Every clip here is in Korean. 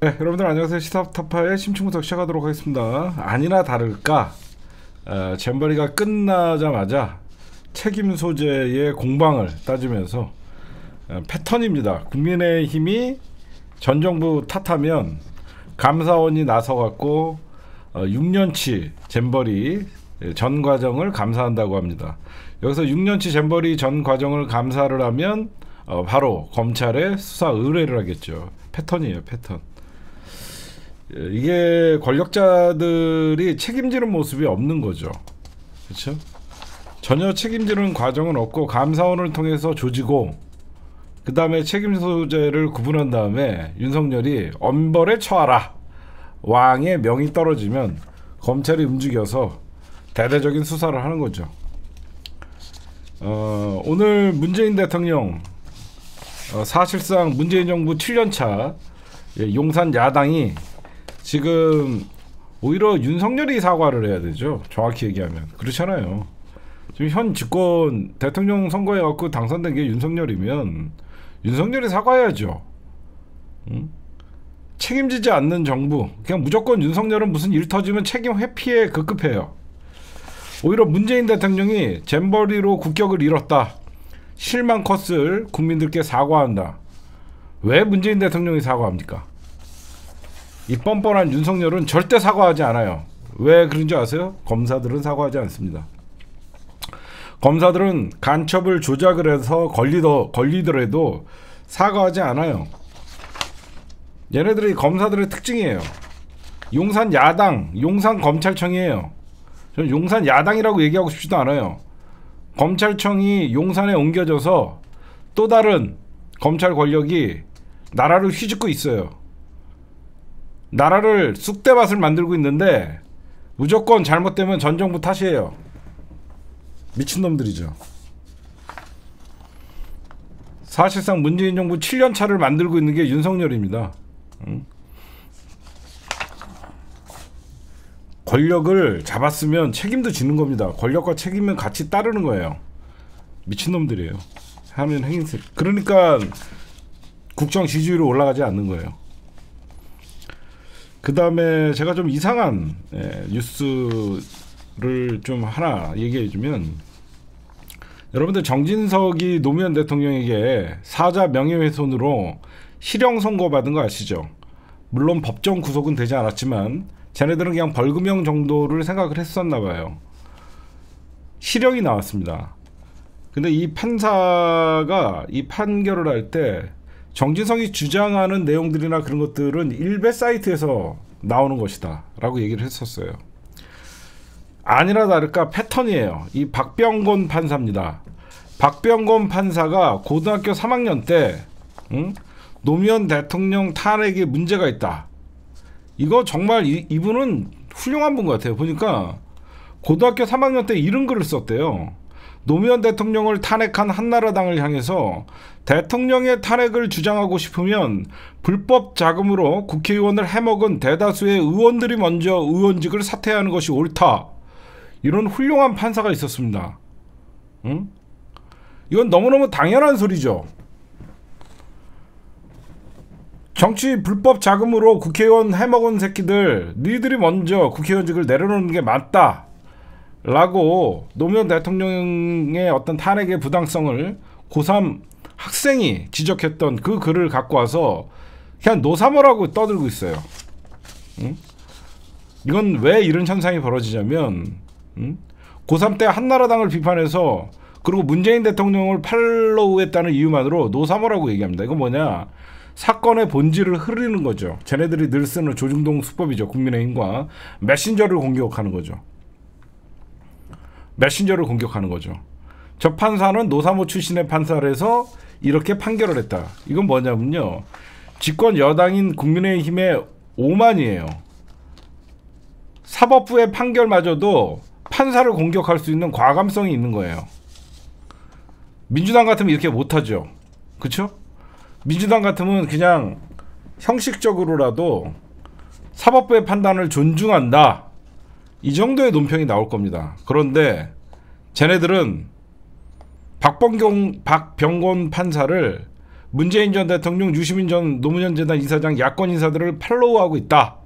네, 여러분들 안녕하세요. 시사타파의 심층분석 시작하도록 하겠습니다. 아니나 다를까 잼버리가 끝나자마자 책임 소재의 공방을 따지면서 패턴입니다. 국민의힘이 전 정부 탓하면 감사원이 나서갖고 6년치 잼버리 전 과정을 감사한다고 합니다. 여기서 6년치 잼버리 전 과정을 감사를 하면 바로 검찰에 수사 의뢰를 하겠죠. 패턴이에요, 패턴. 이게 권력자들이 책임지는 모습이 없는 거죠. 그렇죠? 전혀 책임지는 과정은 없고 감사원을 통해서 조지고 그 다음에 책임 소재를 구분한 다음에 윤석열이 엄벌에 처하라. 왕의 명이 떨어지면 검찰이 움직여서 대대적인 수사를 하는 거죠. 오늘 문재인 대통령 사실상 문재인 정부 7년차 용산 야당이 지금 오히려 윤석열이 사과를 해야 되죠. 정확히 얘기하면. 그렇잖아요. 지금 현 집권 대통령 선거에 갖고 당선된 게 윤석열이면 윤석열이 사과해야죠. 응? 책임지지 않는 정부. 그냥 무조건 윤석열은 무슨 일 터지면 책임 회피에 급급해요. 오히려 문재인 대통령이 잼버리로 국격을 잃었다. 실망 컸을 국민들께 사과한다. 왜 문재인 대통령이 사과합니까? 이 뻔뻔한 윤석열은 절대 사과하지 않아요. 왜 그런지 아세요? 검사들은 사과하지 않습니다. 검사들은 간첩을 조작을 해서 걸리더라도 사과하지 않아요. 얘네들이 검사들의 특징이에요. 용산 야당, 용산 검찰청이에요. 저는 용산 야당이라고 얘기하고 싶지도 않아요. 검찰청이 용산에 옮겨져서 또 다른 검찰 권력이 나라를 휘젓고 있어요. 나라를 쑥대밭을 만들고 있는데 무조건 잘못되면 전 정부 탓이에요. 미친놈들이죠. 사실상 문재인 정부 7년차를 만들고 있는 게 윤석열입니다. 응? 권력을 잡았으면 책임도 지는 겁니다. 권력과 책임은 같이 따르는 거예요. 미친놈들이에요. 하면 행세. 그러니까 국정 지지율이 올라가지 않는 거예요. 그 다음에 제가 좀 이상한 뉴스를 좀 하나 얘기해주면, 여러분들 정진석이 노무현 대통령에게 사자 명예훼손으로 실형 선고받은 거 아시죠? 물론 법정 구속은 되지 않았지만 쟤네들은 그냥 벌금형 정도를 생각을 했었나 봐요. 실형이 나왔습니다. 근데 이 판사가 이 판결을 할 때 정진석이 주장하는 내용들이나 그런 것들은 일베 사이트에서 나오는 것이다 라고 얘기를 했었어요. 아니나 다를까 패턴이에요. 이 박병건 판사입니다. 박병건 판사가 고등학교 3학년 때 노무현 대통령 탄핵에 문제가 있다. 이거 정말 이분은 훌륭한 분 같아요. 보니까 고등학교 3학년 때 이런 글을 썼대요. 노무현 대통령을 탄핵한 한나라당을 향해서 대통령의 탄핵을 주장하고 싶으면 불법 자금으로 국회의원을 해먹은 대다수의 의원들이 먼저 의원직을 사퇴하는 것이 옳다. 이런 훌륭한 판사가 있었습니다. 응? 이건 너무너무 당연한 소리죠. 정치 불법 자금으로 국회의원 해먹은 새끼들, 니들이 먼저 국회의원직을 내려놓는 게 맞다 라고 노무현 대통령의 어떤 탄핵의 부당성을 고3 학생이 지적했던 그 글을 갖고 와서 그냥 노사모라고 떠들고 있어요. 응? 이건 왜 이런 현상이 벌어지냐면 고3 때 한나라당을 비판해서 그리고 문재인 대통령을 팔로우했다는 이유만으로 노사모라고 얘기합니다. 이건 뭐냐? 사건의 본질을 흐리는 거죠. 쟤네들이 늘 쓰는 조중동 수법이죠. 국민의힘과 메신저를 공격하는 거죠. 메신저를 공격하는 거죠. 저 판사는 노사모 출신의 판사를 해서 이렇게 판결을 했다. 이건 뭐냐면요. 집권 여당인 국민의힘의 오만이에요. 사법부의 판결마저도 판사를 공격할 수 있는 과감성이 있는 거예요. 민주당 같으면 이렇게 못하죠. 그쵸? 민주당 같으면 그냥 형식적으로라도 사법부의 판단을 존중한다. 이 정도의 논평이 나올 겁니다. 그런데 쟤네들은 박병건 판사를 문재인 전 대통령, 유시민 전 노무현 재단 이사장 야권 인사들을 팔로우하고 있다.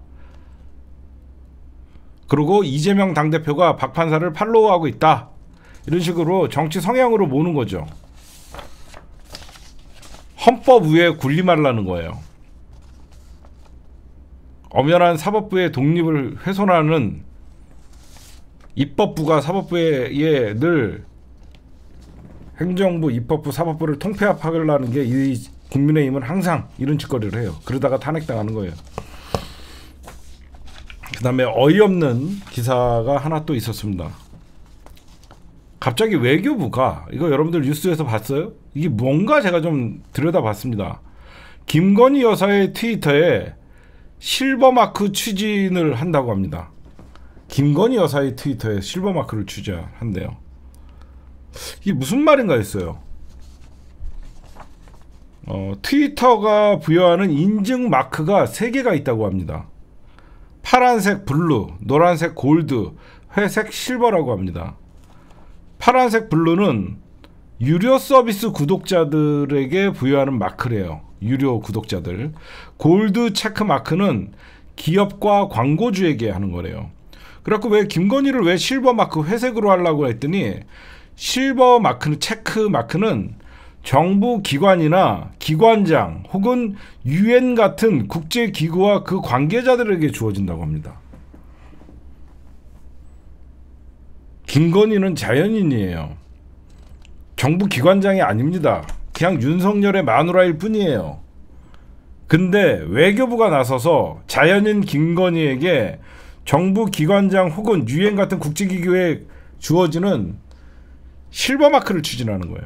그리고 이재명 당대표가 박 판사를 팔로우하고 있다. 이런 식으로 정치 성향으로 모는 거죠. 헌법 위에 군림하려는 거예요. 엄연한 사법부의 독립을 훼손하는 입법부가 사법부에 늘 행정부, 입법부, 사법부를 통폐합하려는 게 이 국민의힘은 항상 이런 짓거리를 해요. 그러다가 탄핵당하는 거예요. 그 다음에 어이없는 기사가 하나 또 있었습니다. 갑자기 외교부가, 이거 여러분들 뉴스에서 봤어요? 이게 뭔가 제가 좀 들여다봤습니다. 김건희 여사의 트위터에 실버마크 추진을 한다고 합니다. 김건희 여사의 트위터에 실버마크를 추진한대요. 이게 무슨 말인가 했어요. 트위터가 부여하는 인증 마크가 3개가 있다고 합니다. 파란색 블루, 노란색 골드, 회색 실버라고 합니다. 파란색 블루는 유료 서비스 구독자들에게 부여하는 마크래요. 유료 구독자들. 골드 체크 마크는 기업과 광고주에게 하는 거래요. 그래갖고 왜 김건희를 왜 실버 마크 회색으로 하려고 했더니, 실버 마크는, 체크 마크는 정부 기관이나 기관장 혹은 UN 같은 국제기구와 그 관계자들에게 주어진다고 합니다. 김건희는 자연인이에요. 정부 기관장이 아닙니다. 그냥 윤석열의 마누라일 뿐이에요. 근데 외교부가 나서서 자연인 김건희에게 정부 기관장 혹은 UN 같은 국제기구에 주어지는 실버마크를 추진하는 거예요.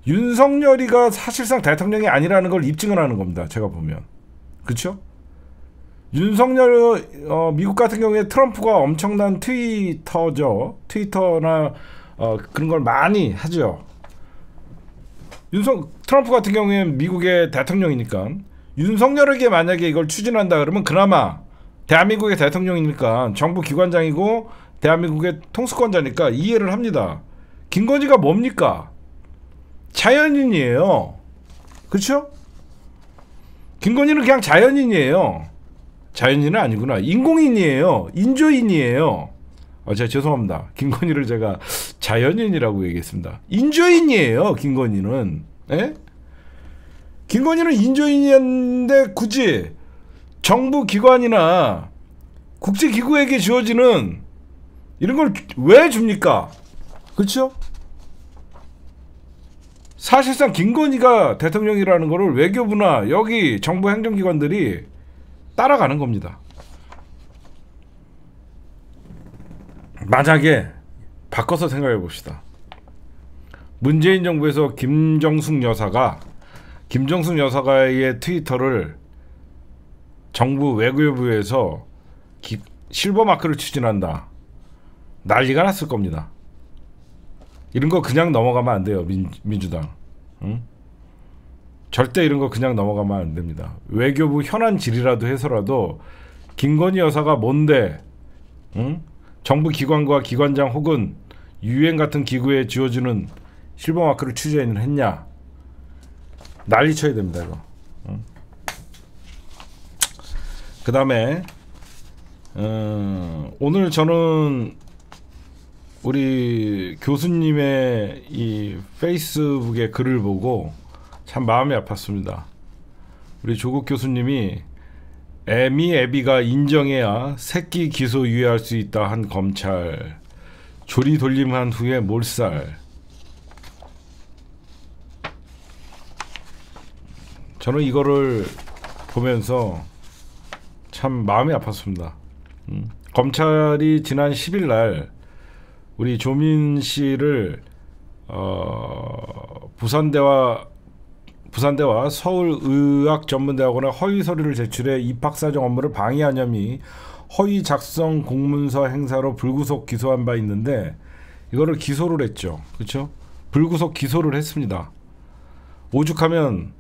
윤석열이가 사실상 대통령이 아니라는 걸 입증을 하는 겁니다. 제가 보면. 그렇죠? 윤석열, 미국 같은 경우에 트럼프가 엄청난 트위터죠. 트위터나 그런 걸 많이 하죠. 트럼프 같은 경우에는 미국의 대통령이니까 윤석열에게 만약에 이걸 추진한다 그러면 그나마 대한민국의 대통령이니까 정부 기관장이고 대한민국의 통수권자니까 이해를 합니다. 김건희가 뭡니까? 자연인이에요. 그렇죠? 김건희는 그냥 자연인이에요. 자연인은 아니구나. 인공인이에요. 인조인이에요. 제가 죄송합니다. 김건희를 제가 자연인이라고 얘기했습니다. 인조인이에요. 김건희는. 에? 김건희는 인조인이었는데 굳이 정부 기관이나 국제기구에게 주어지는 이런 걸 왜 줍니까? 그렇죠? 사실상 김건희가 대통령이라는 거를 외교부나 여기 정부 행정기관들이 따라가는 겁니다. 만약에 바꿔서 생각해 봅시다. 문재인 정부에서 김정숙 여사가의 트위터를 정부 외교부에서 실버마크를 추진한다. 난리가 났을 겁니다. 이런 거 그냥 넘어가면 안 돼요. 민주당. 응? 절대 이런 거 그냥 넘어가면 안 됩니다. 외교부 현안 질의라도 해서라도 김건희 여사가 뭔데, 응? 정부 기관과 기관장 혹은 UN 같은 기구에 지어주는 실버마크를 추진했냐. 난리 쳐야 됩니다. 이거. 응? 그 다음에 오늘 저는 우리 교수님의 이 페이스북에 글을 보고 참 마음이 아팠습니다. 우리 조국 교수님이 애비가 인정해야 새끼 기소 유예할 수 있다 한 검찰, 조리 돌림한 후에 몰살. 저는 이거를 보면서 참 마음이 아팠습니다. 검찰이 지난 10일 날 우리 조민 씨를 부산대와 서울의학전문대학원에 허위 서류를 제출해 입학사정 업무를 방해한 혐의 허위 작성 공문서 행사로 불구속 기소한 바 있는데 이거를 기소를 했죠. 그렇죠? 불구속 기소를 했습니다. 오죽하면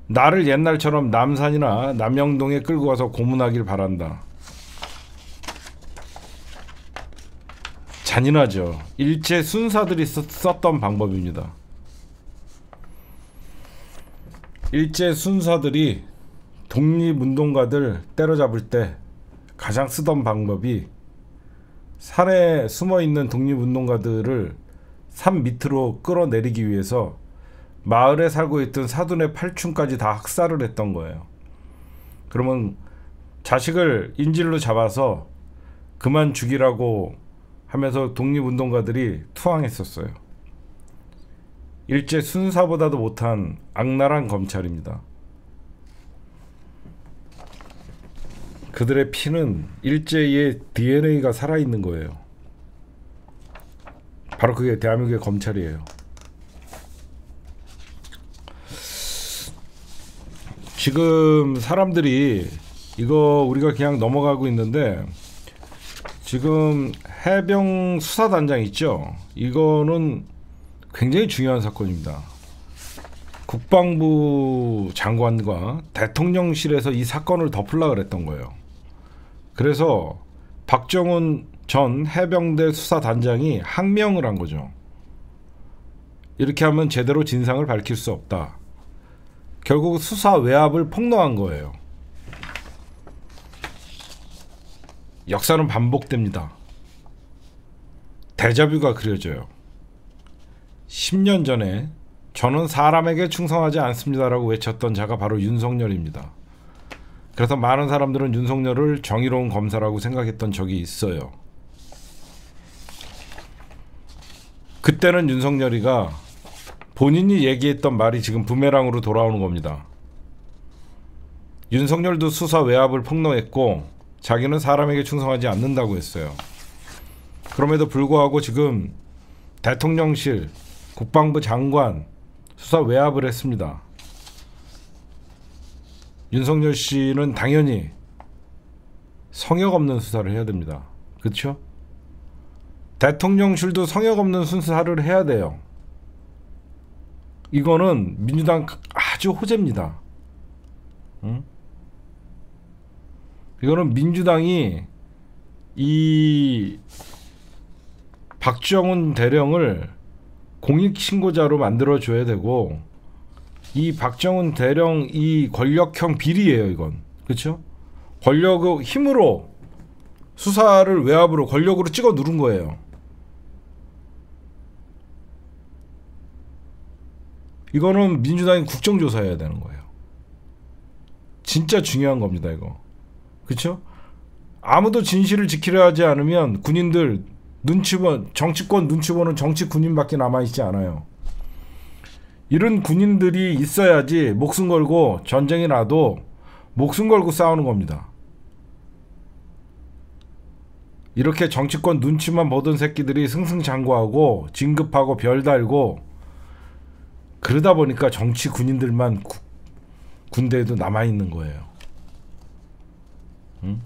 나를 옛날처럼 남산이나 남영동에 끌고 가서 고문하길 바란다. 잔인하죠. 일제 순사들이 썼던 방법입니다. 일제 순사들이 독립운동가들 때려잡을 때 가장 쓰던 방법이 산에 숨어있는 독립운동가들을 산 밑으로 끌어내리기 위해서 마을에 살고 있던 사돈의 팔촌까지 다 학살을 했던 거예요. 그러면 자식을 인질로 잡아서 그만 죽이라고 하면서 독립운동가들이 투항했었어요. 일제 순사보다도 못한 악랄한 검찰입니다. 그들의 피는 일제의 DNA가 살아있는 거예요. 바로 그게 대한민국의 검찰이에요. 지금 사람들이 이거 우리가 그냥 넘어가고 있는데, 지금 해병 수사단장 있죠? 이거는 굉장히 중요한 사건입니다. 국방부 장관과 대통령실에서 이 사건을 덮으려고 그랬던 거예요. 그래서 박정훈 전 해병대 수사단장이 항명을 한 거죠. 이렇게 하면 제대로 진상을 밝힐 수 없다. 결국 수사 외압을 폭로한 거예요. 역사는 반복됩니다. 데자뷰가 그려져요. 10년 전에 저는 사람에게 충성하지 않습니다라고 외쳤던 자가 바로 윤석열입니다. 그래서 많은 사람들은 윤석열을 정의로운 검사라고 생각했던 적이 있어요. 그때는 윤석열이가 본인이 얘기했던 말이 지금 부메랑으로 돌아오는 겁니다. 윤석열도 수사 외압을 폭로했고 자기는 사람에게 충성하지 않는다고 했어요. 그럼에도 불구하고 지금 대통령실, 국방부 장관 수사 외압을 했습니다. 윤석열 씨는 당연히 성역 없는 수사를 해야 됩니다. 그렇죠? 대통령실도 성역 없는 수사를 해야 돼요. 이거는 민주당 아주 호재입니다. 응? 이거는 민주당이 이 박정훈 대령을 공익신고자로 만들어줘야 되고, 이 박정훈 대령 이 권력형 비리예요. 이건 그렇죠? 권력의 힘으로 수사를 외압으로 권력으로 찍어 누른 거예요. 이거는 민주당이 국정조사해야 되는 거예요. 진짜 중요한 겁니다. 이거 그렇죠? 아무도 진실을 지키려 하지 않으면 군인들 정치권 눈치 보는 정치 군인밖에 남아있지 않아요. 이런 군인들이 있어야지 목숨 걸고 전쟁이 나도 목숨 걸고 싸우는 겁니다. 이렇게 정치권 눈치만 보던 새끼들이 승승장구하고 진급하고 별달고 그러다 보니까 정치 군인들만 군대에도 남아있는 거예요. 응?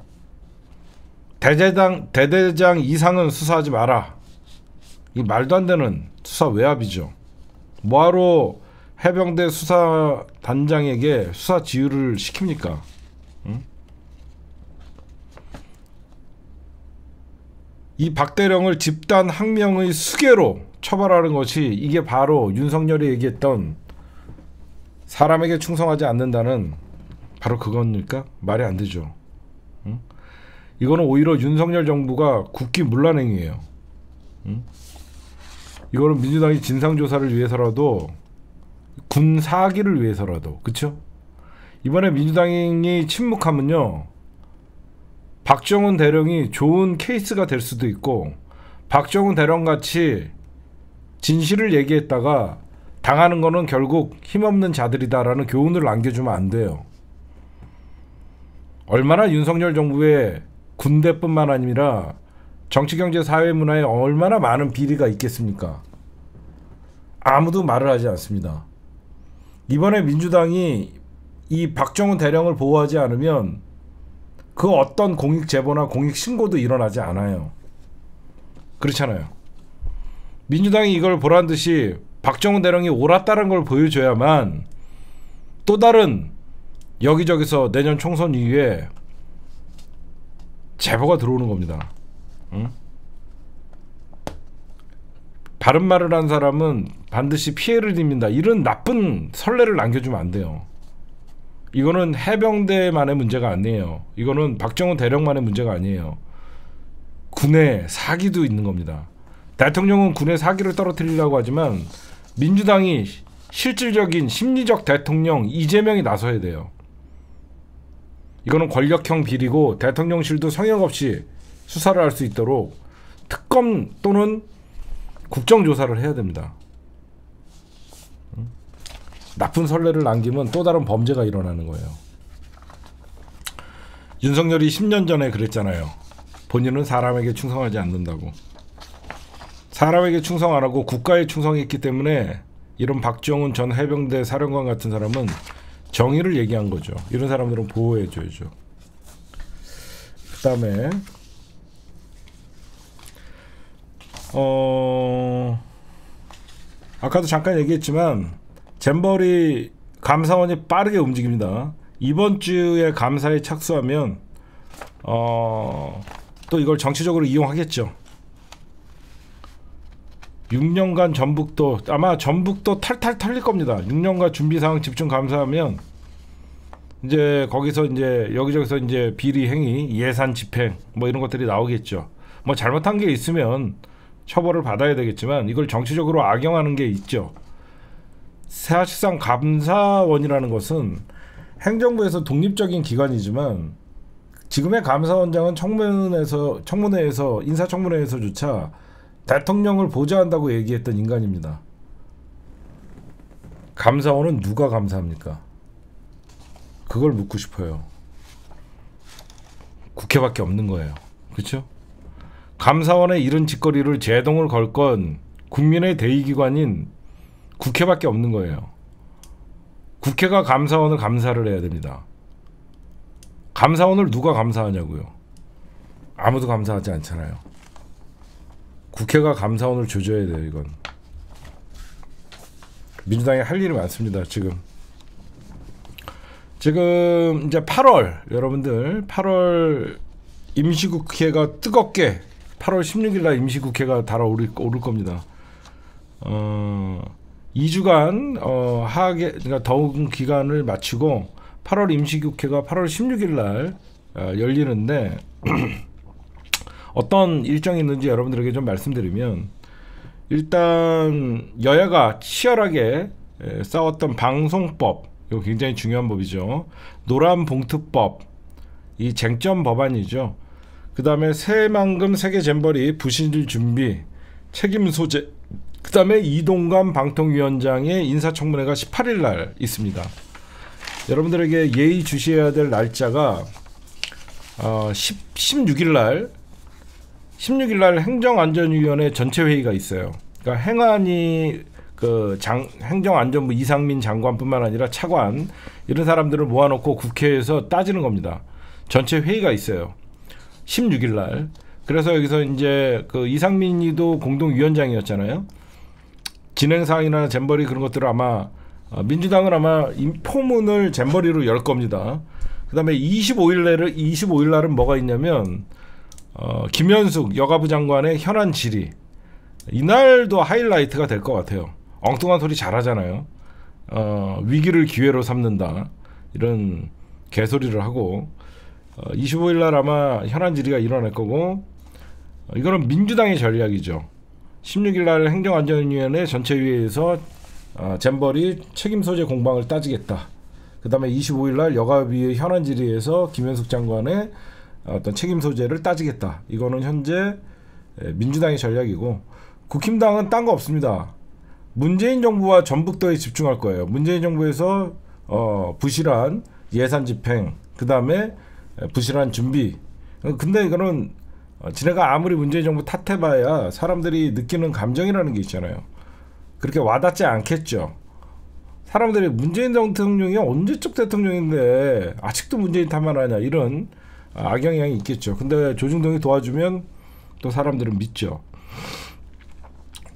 대대장 이상은 수사하지 마라. 이 말도 안 되는 수사 외압이죠. 뭐하러 해병대 수사단장에게 수사 지휘를 시킵니까? 응? 이 박대령을 집단 항명의 수괴로 처벌하는 것이 이게 바로 윤석열이 얘기했던 사람에게 충성하지 않는다는 바로 그겁니까? 말이 안 되죠. 응? 이거는 오히려 윤석열 정부가 국기문란행위예요. 응? 이거는 민주당이 진상조사를 위해서라도 군 사기를 위해서라도 그쵸? 이번에 민주당이 침묵하면요 박정훈 대령이 좋은 케이스가 될 수도 있고, 박정훈 대령같이 진실을 얘기했다가 당하는 거는 결국 힘없는 자들이다라는 교훈을 남겨주면 안 돼요. 얼마나 윤석열 정부의 군대뿐만 아니라 정치, 경제, 사회, 문화에 얼마나 많은 비리가 있겠습니까? 아무도 말을 하지 않습니다. 이번에 민주당이 이 박정훈 대령을 보호하지 않으면 그 어떤 공익 제보나 공익 신고도 일어나지 않아요. 그렇잖아요. 민주당이 이걸 보란 듯이 박정훈 대령이 옳았다는 걸 보여줘야만 또 다른 여기저기서 내년 총선 이후에 제보가 들어오는 겁니다. 응? 바른 말을 한 사람은 반드시 피해를 입는다. 이런 나쁜 선례를 남겨주면 안 돼요. 이거는 해병대만의 문제가 아니에요. 이거는 박정훈 대령만의 문제가 아니에요. 군의 사기도 있는 겁니다. 대통령은 군의 사기를 떨어뜨리려고 하지만 민주당이 실질적인 심리적 대통령 이재명이 나서야 돼요. 이거는 권력형 비리고 대통령실도 성역 없이 수사를 할 수 있도록 특검 또는 국정조사를 해야 됩니다. 나쁜 선례를 남기면 또 다른 범죄가 일어나는 거예요. 윤석열이 10년 전에 그랬잖아요. 본인은 사람에게 충성하지 않는다고. 사람에게 충성 안 하고 국가에 충성했기 때문에 이런 박정훈 전 해병대 사령관 같은 사람은 정의를 얘기한 거죠. 이런 사람들은 보호해줘야죠. 그 다음에 아까도 잠깐 얘기했지만 잼버리 감사원이 빠르게 움직입니다. 이번 주에 감사에 착수하면 또 이걸 정치적으로 이용하겠죠. 6년간 전북도 아마 전북도 탈탈 털릴 겁니다. 6년간 준비사항 집중 감사하면 이제 거기서 이제 여기저기서 이제 비리 행위, 예산 집행 뭐 이런 것들이 나오겠죠. 뭐 잘못한 게 있으면 처벌을 받아야 되겠지만 이걸 정치적으로 악용하는 게 있죠. 사실상 감사원이라는 것은 행정부에서 독립적인 기관이지만 지금의 감사원장은 청문회에서 인사청문회에서조차 대통령을 보좌한다고 얘기했던 인간입니다. 감사원은 누가 감사합니까? 그걸 묻고 싶어요. 국회밖에 없는 거예요. 그렇죠? 감사원의 이런 짓거리를 제동을 걸 건 국민의 대의기관인 국회밖에 없는 거예요. 국회가 감사원을 감사를 해야 됩니다. 감사원을 누가 감사하냐고요? 아무도 감사하지 않잖아요. 국회가 감사원을 조져야 돼요. 이건 민주당이 할 일이 많습니다. 지금 이제 8월 여러분들 8월 임시국회가 뜨겁게 8월 16일 날 임시국회가 달아오를 겁니다. 2주간 하계 그러니까 더운 기간을 마치고 8월 임시국회가 8월 16일 날 열리는데 어떤 일정이 있는지 여러분들에게 좀 말씀드리면 일단 여야가 치열하게 싸웠던 방송법 이거 굉장히 중요한 법이죠. 노란봉투법 이 쟁점 법안이죠. 그 다음에 새만금 세계잼버리 부실 준비 책임 소재 그 다음에 이동관 방통위원장의 인사청문회가 18일 날 있습니다. 여러분들에게 예의 주시해야 될 날짜가 16일 날 행정안전위원회 전체 회의가 있어요. 그러니까 행안위 행정안전부 이상민 장관뿐만 아니라 차관 이런 사람들을 모아놓고 국회에서 따지는 겁니다. 전체 회의가 있어요. 16일 날. 그래서 여기서 이제 그 이상민이도 공동위원장이었잖아요. 진행사항이나 잼버리 그런 것들을 아마 민주당은 아마 포문을 잼버리로 열 겁니다. 그 다음에 25일 날은 뭐가 있냐면 김현숙 여가부 장관의 현안 질의 이날도 하이라이트가 될 것 같아요. 엉뚱한 소리 잘하잖아요. 위기를 기회로 삼는다 이런 개소리를 하고 25일 날 아마 현안 질의가 일어날 거고 이거는 민주당의 전략이죠. 16일 날 행정안전위원회 전체회의에서 잼버리 책임 소재 공방을 따지겠다. 그 다음에 25일 날 여가부의 현안 질의에서 김현숙 장관의 어떤 책임 소재를 따지겠다. 이거는 현재 민주당의 전략이고 국힘당은 딴 거 없습니다. 문재인 정부와 전북도에 집중할 거예요. 문재인 정부에서 부실한 예산 집행, 그 다음에 부실한 준비. 근데 이거는 지네가 아무리 문재인 정부 탓해봐야 사람들이 느끼는 감정이라는 게 있잖아요. 그렇게 와닿지 않겠죠. 사람들이 문재인 대통령이 언제적 대통령인데 아직도 문재인 탓만 하냐 이런 악영향이 있겠죠. 근데 조중동이 도와주면 또 사람들은 믿죠.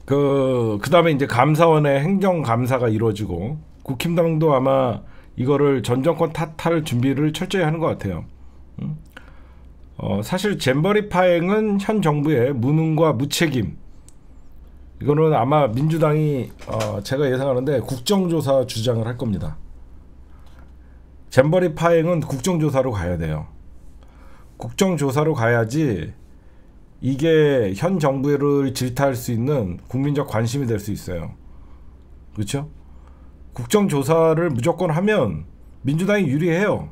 그 다음에 이제 감사원의 행정감사가 이루어지고 국힘당도 아마 이거를 전 정권 탓할 준비를 철저히 하는 것 같아요. 사실 잼버리 파행은 현 정부의 무능과 무책임 이거는 아마 민주당이 제가 예상하는데 국정조사 주장을 할 겁니다. 잼버리 파행은 국정조사로 가야 돼요. 국정조사로 가야지 이게 현 정부를 질타할 수 있는 국민적 관심이 될 수 있어요. 그렇죠? 국정조사를 무조건 하면 민주당이 유리해요.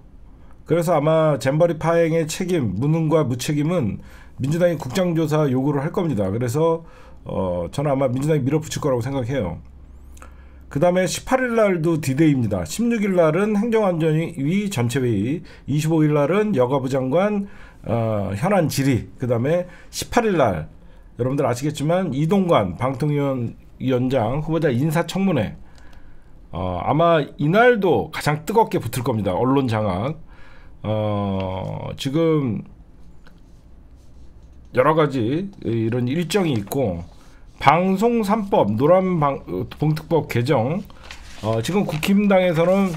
그래서 아마 잼버리 파행의 책임, 무능과 무책임은 민주당이 국정조사 요구를 할 겁니다. 그래서 저는 아마 민주당이 밀어붙일 거라고 생각해요. 그 다음에 18일 날도 디데이입니다. 16일 날은 행정안전위 전체회의, 25일 날은 여가부 장관 현안 질의, 그 다음에 18일 날 여러분들 아시겠지만 이동관 방통위원장 후보자 인사청문회, 아마 이날도 가장 뜨겁게 붙을 겁니다. 언론 장악. 지금 여러 가지 이런 일정이 있고, 방송 3법 노란봉투법 개정, 지금 국힘당에서는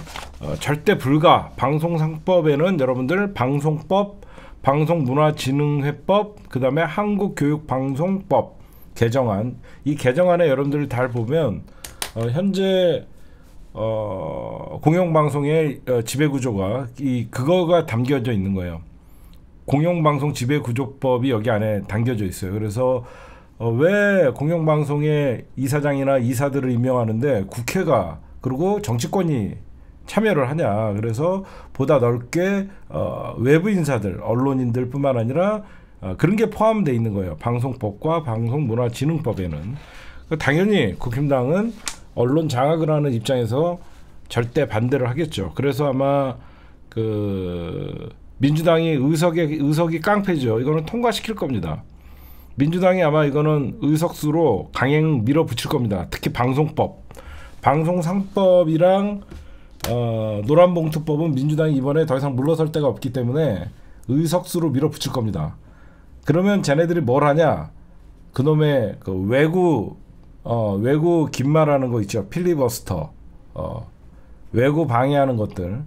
절대 불가. 방송 3법에는 여러분들 방송법, 방송문화진흥회법, 그 다음에 한국교육방송법 개정안, 이 개정안에 여러분들 잘 보면 현재 공영방송의 지배구조가 그거가 담겨져 있는 거예요. 공영방송 지배구조법이 여기 안에 담겨져 있어요. 그래서 왜 공영방송의 이사장이나 이사들을 임명하는데 국회가 그리고 정치권이 참여를 하냐. 그래서 보다 넓게 외부 인사들, 언론인들 뿐만 아니라 그런 게 포함되어 있는 거예요. 방송법과 방송문화진흥법에는. 당연히 국힘당은 언론 장악을 하는 입장에서 절대 반대를 하겠죠. 그래서 아마 민주당이 의석이 깡패죠. 이거는 통과시킬 겁니다. 민주당이 아마 이거는 의석수로 강행 밀어붙일 겁니다. 특히 방송법, 방송 3법이랑 노란봉투법은 민주당이 이번에 더 이상 물러설 데가 없기 때문에 의석수로 밀어붙일 겁니다. 그러면 쟤네들이 뭘 하냐? 그놈의 외구 긴말하는 거 있죠. 필리버스터, 외구 방해하는 것들,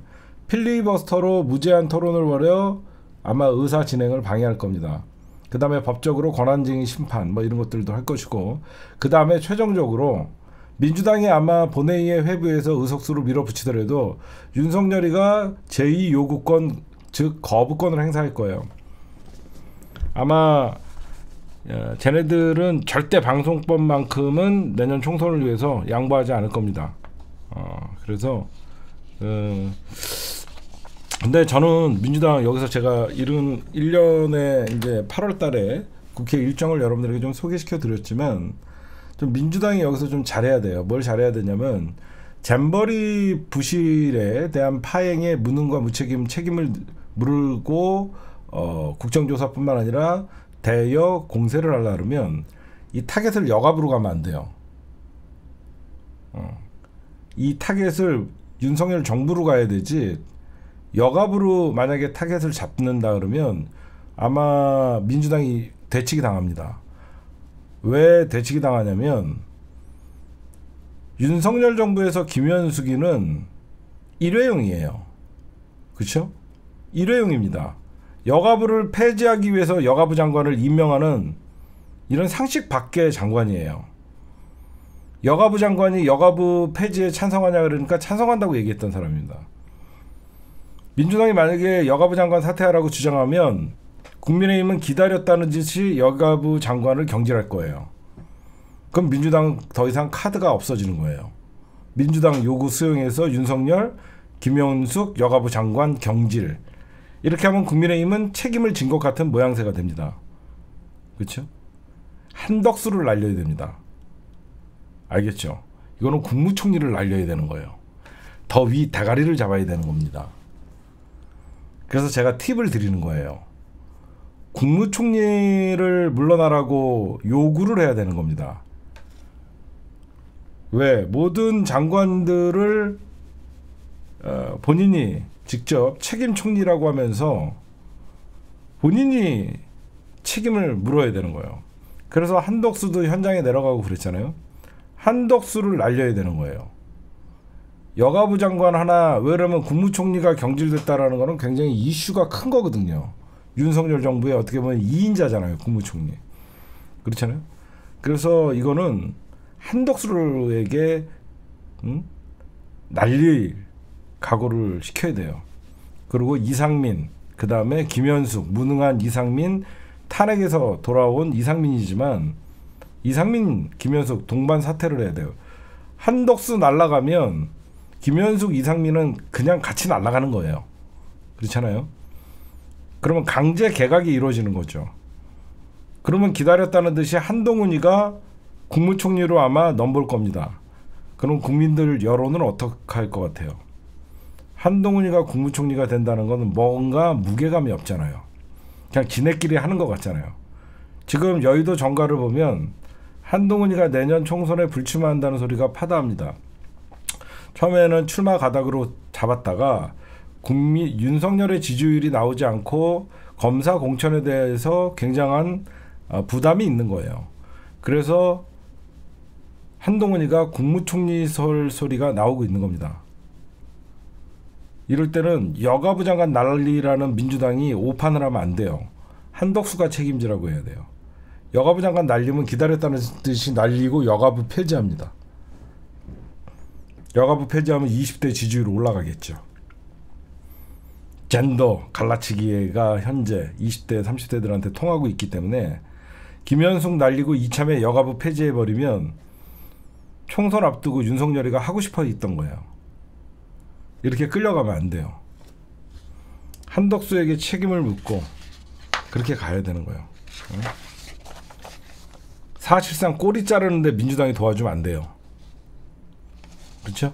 필리버스터로 무제한 토론을 벌여 아마 의사 진행을 방해할 겁니다. 그 다음에 법적으로 권한쟁의 심판 뭐 이런 것들도 할 것이고, 그 다음에 최종적으로 민주당이 아마 본회의의 회부에서 의석수로 밀어붙이더라도 윤석열이가 제2 요구권, 즉 거부권을 행사할 거예요. 아마 쟤네들은 절대 방송법만큼은 내년 총선을 위해서 양보하지 않을 겁니다. 그래서 근데 저는 민주당 여기서 제가 이른 1년에 이제 8월 달에 국회 일정을 여러분들에게 좀 소개시켜 드렸지만, 좀 민주당이 여기서 좀 잘해야 돼요. 뭘 잘해야 되냐면, 잼버리 부실에 대한 파행의 무능과 책임을 물고 국정조사뿐만 아니라 대여 공세를 하려면 이 타겟을 여가부로 가면 안 돼요. 이 타겟을 윤석열 정부로 가야 되지, 여가부로 만약에 타겟을 잡는다 그러면 아마 민주당이 대치기 당합니다. 왜 대치기 당하냐면, 윤석열 정부에서 김현숙이는 일회용이에요. 그렇죠? 일회용입니다. 여가부를 폐지하기 위해서 여가부 장관을 임명하는 이런 상식 밖의 장관이에요. 여가부 장관이 여가부 폐지에 찬성하냐 그러니까 찬성한다고 얘기했던 사람입니다. 민주당이 만약에 여가부 장관 사퇴하라고 주장하면 국민의힘은 기다렸다는 듯이 여가부 장관을 경질할 거예요. 그럼 민주당 더 이상 카드가 없어지는 거예요. 민주당 요구 수용해서 윤석열, 김현숙 여가부 장관 경질, 이렇게 하면 국민의힘은 책임을 진 것 같은 모양새가 됩니다. 그렇죠? 한덕수를 날려야 됩니다. 알겠죠? 이거는 국무총리를 날려야 되는 거예요. 더 위 대가리를 잡아야 되는 겁니다. 그래서 제가 팁을 드리는 거예요. 국무총리를 물러나라고 요구를 해야 되는 겁니다. 왜? 모든 장관들을 본인이 직접 책임 총리라고 하면서 본인이 책임을 물어야 되는 거예요. 그래서 한덕수도 현장에 내려가고 그랬잖아요. 한덕수를 날려야 되는 거예요. 여가부 장관 하나, 왜냐면 국무총리가 경질됐다라는 거는 굉장히 이슈가 큰 거거든요. 윤석열 정부의 어떻게 보면 2인자잖아요, 국무총리. 그렇잖아요. 그래서 이거는 한덕수에게 날릴 각오를 시켜야 돼요. 그리고 이상민, 그 다음에 김현숙, 무능한 이상민, 탄핵에서 돌아온 이상민이지만 이상민, 김현숙 동반 사퇴를 해야 돼요. 한덕수 날아가면 김현숙, 이상민은 그냥 같이 날아가는 거예요. 그렇잖아요. 그러면 강제 개각이 이루어지는 거죠. 그러면 기다렸다는 듯이 한동훈이가 국무총리로 아마 넘볼 겁니다. 그럼 국민들 여론은 어떻게 할 것 같아요? 한동훈이가 국무총리가 된다는 건 뭔가 무게감이 없잖아요. 그냥 지네끼리 하는 것 같잖아요. 지금 여의도 정가를 보면 한동훈이가 내년 총선에 불출마한다는 소리가 파다합니다. 처음에는 출마 가닥으로 잡았다가 윤석열의 지지율이 나오지 않고 검사 공천에 대해서 굉장한 부담이 있는 거예요. 그래서 한동훈이가 국무총리 소리가 나오고 있는 겁니다. 이럴 때는 여가부 장관 날리라는 민주당이 오판을 하면 안 돼요. 한덕수가 책임지라고 해야 돼요. 여가부 장관 날리면 기다렸다는 듯이 날리고 여가부 폐지합니다. 여가부 폐지하면 20대 지지율 올라가겠죠. 젠더 갈라치기가 현재 20대 30대들한테 통하고 있기 때문에 김현숙 날리고 이참에 여가부 폐지해버리면 총선 앞두고 윤석열이가 하고 싶어 했던 거예요. 이렇게 끌려가면 안 돼요. 한덕수에게 책임을 묻고 그렇게 가야 되는 거예요. 사실상 꼬리 자르는데 민주당이 도와주면 안 돼요. 그렇죠?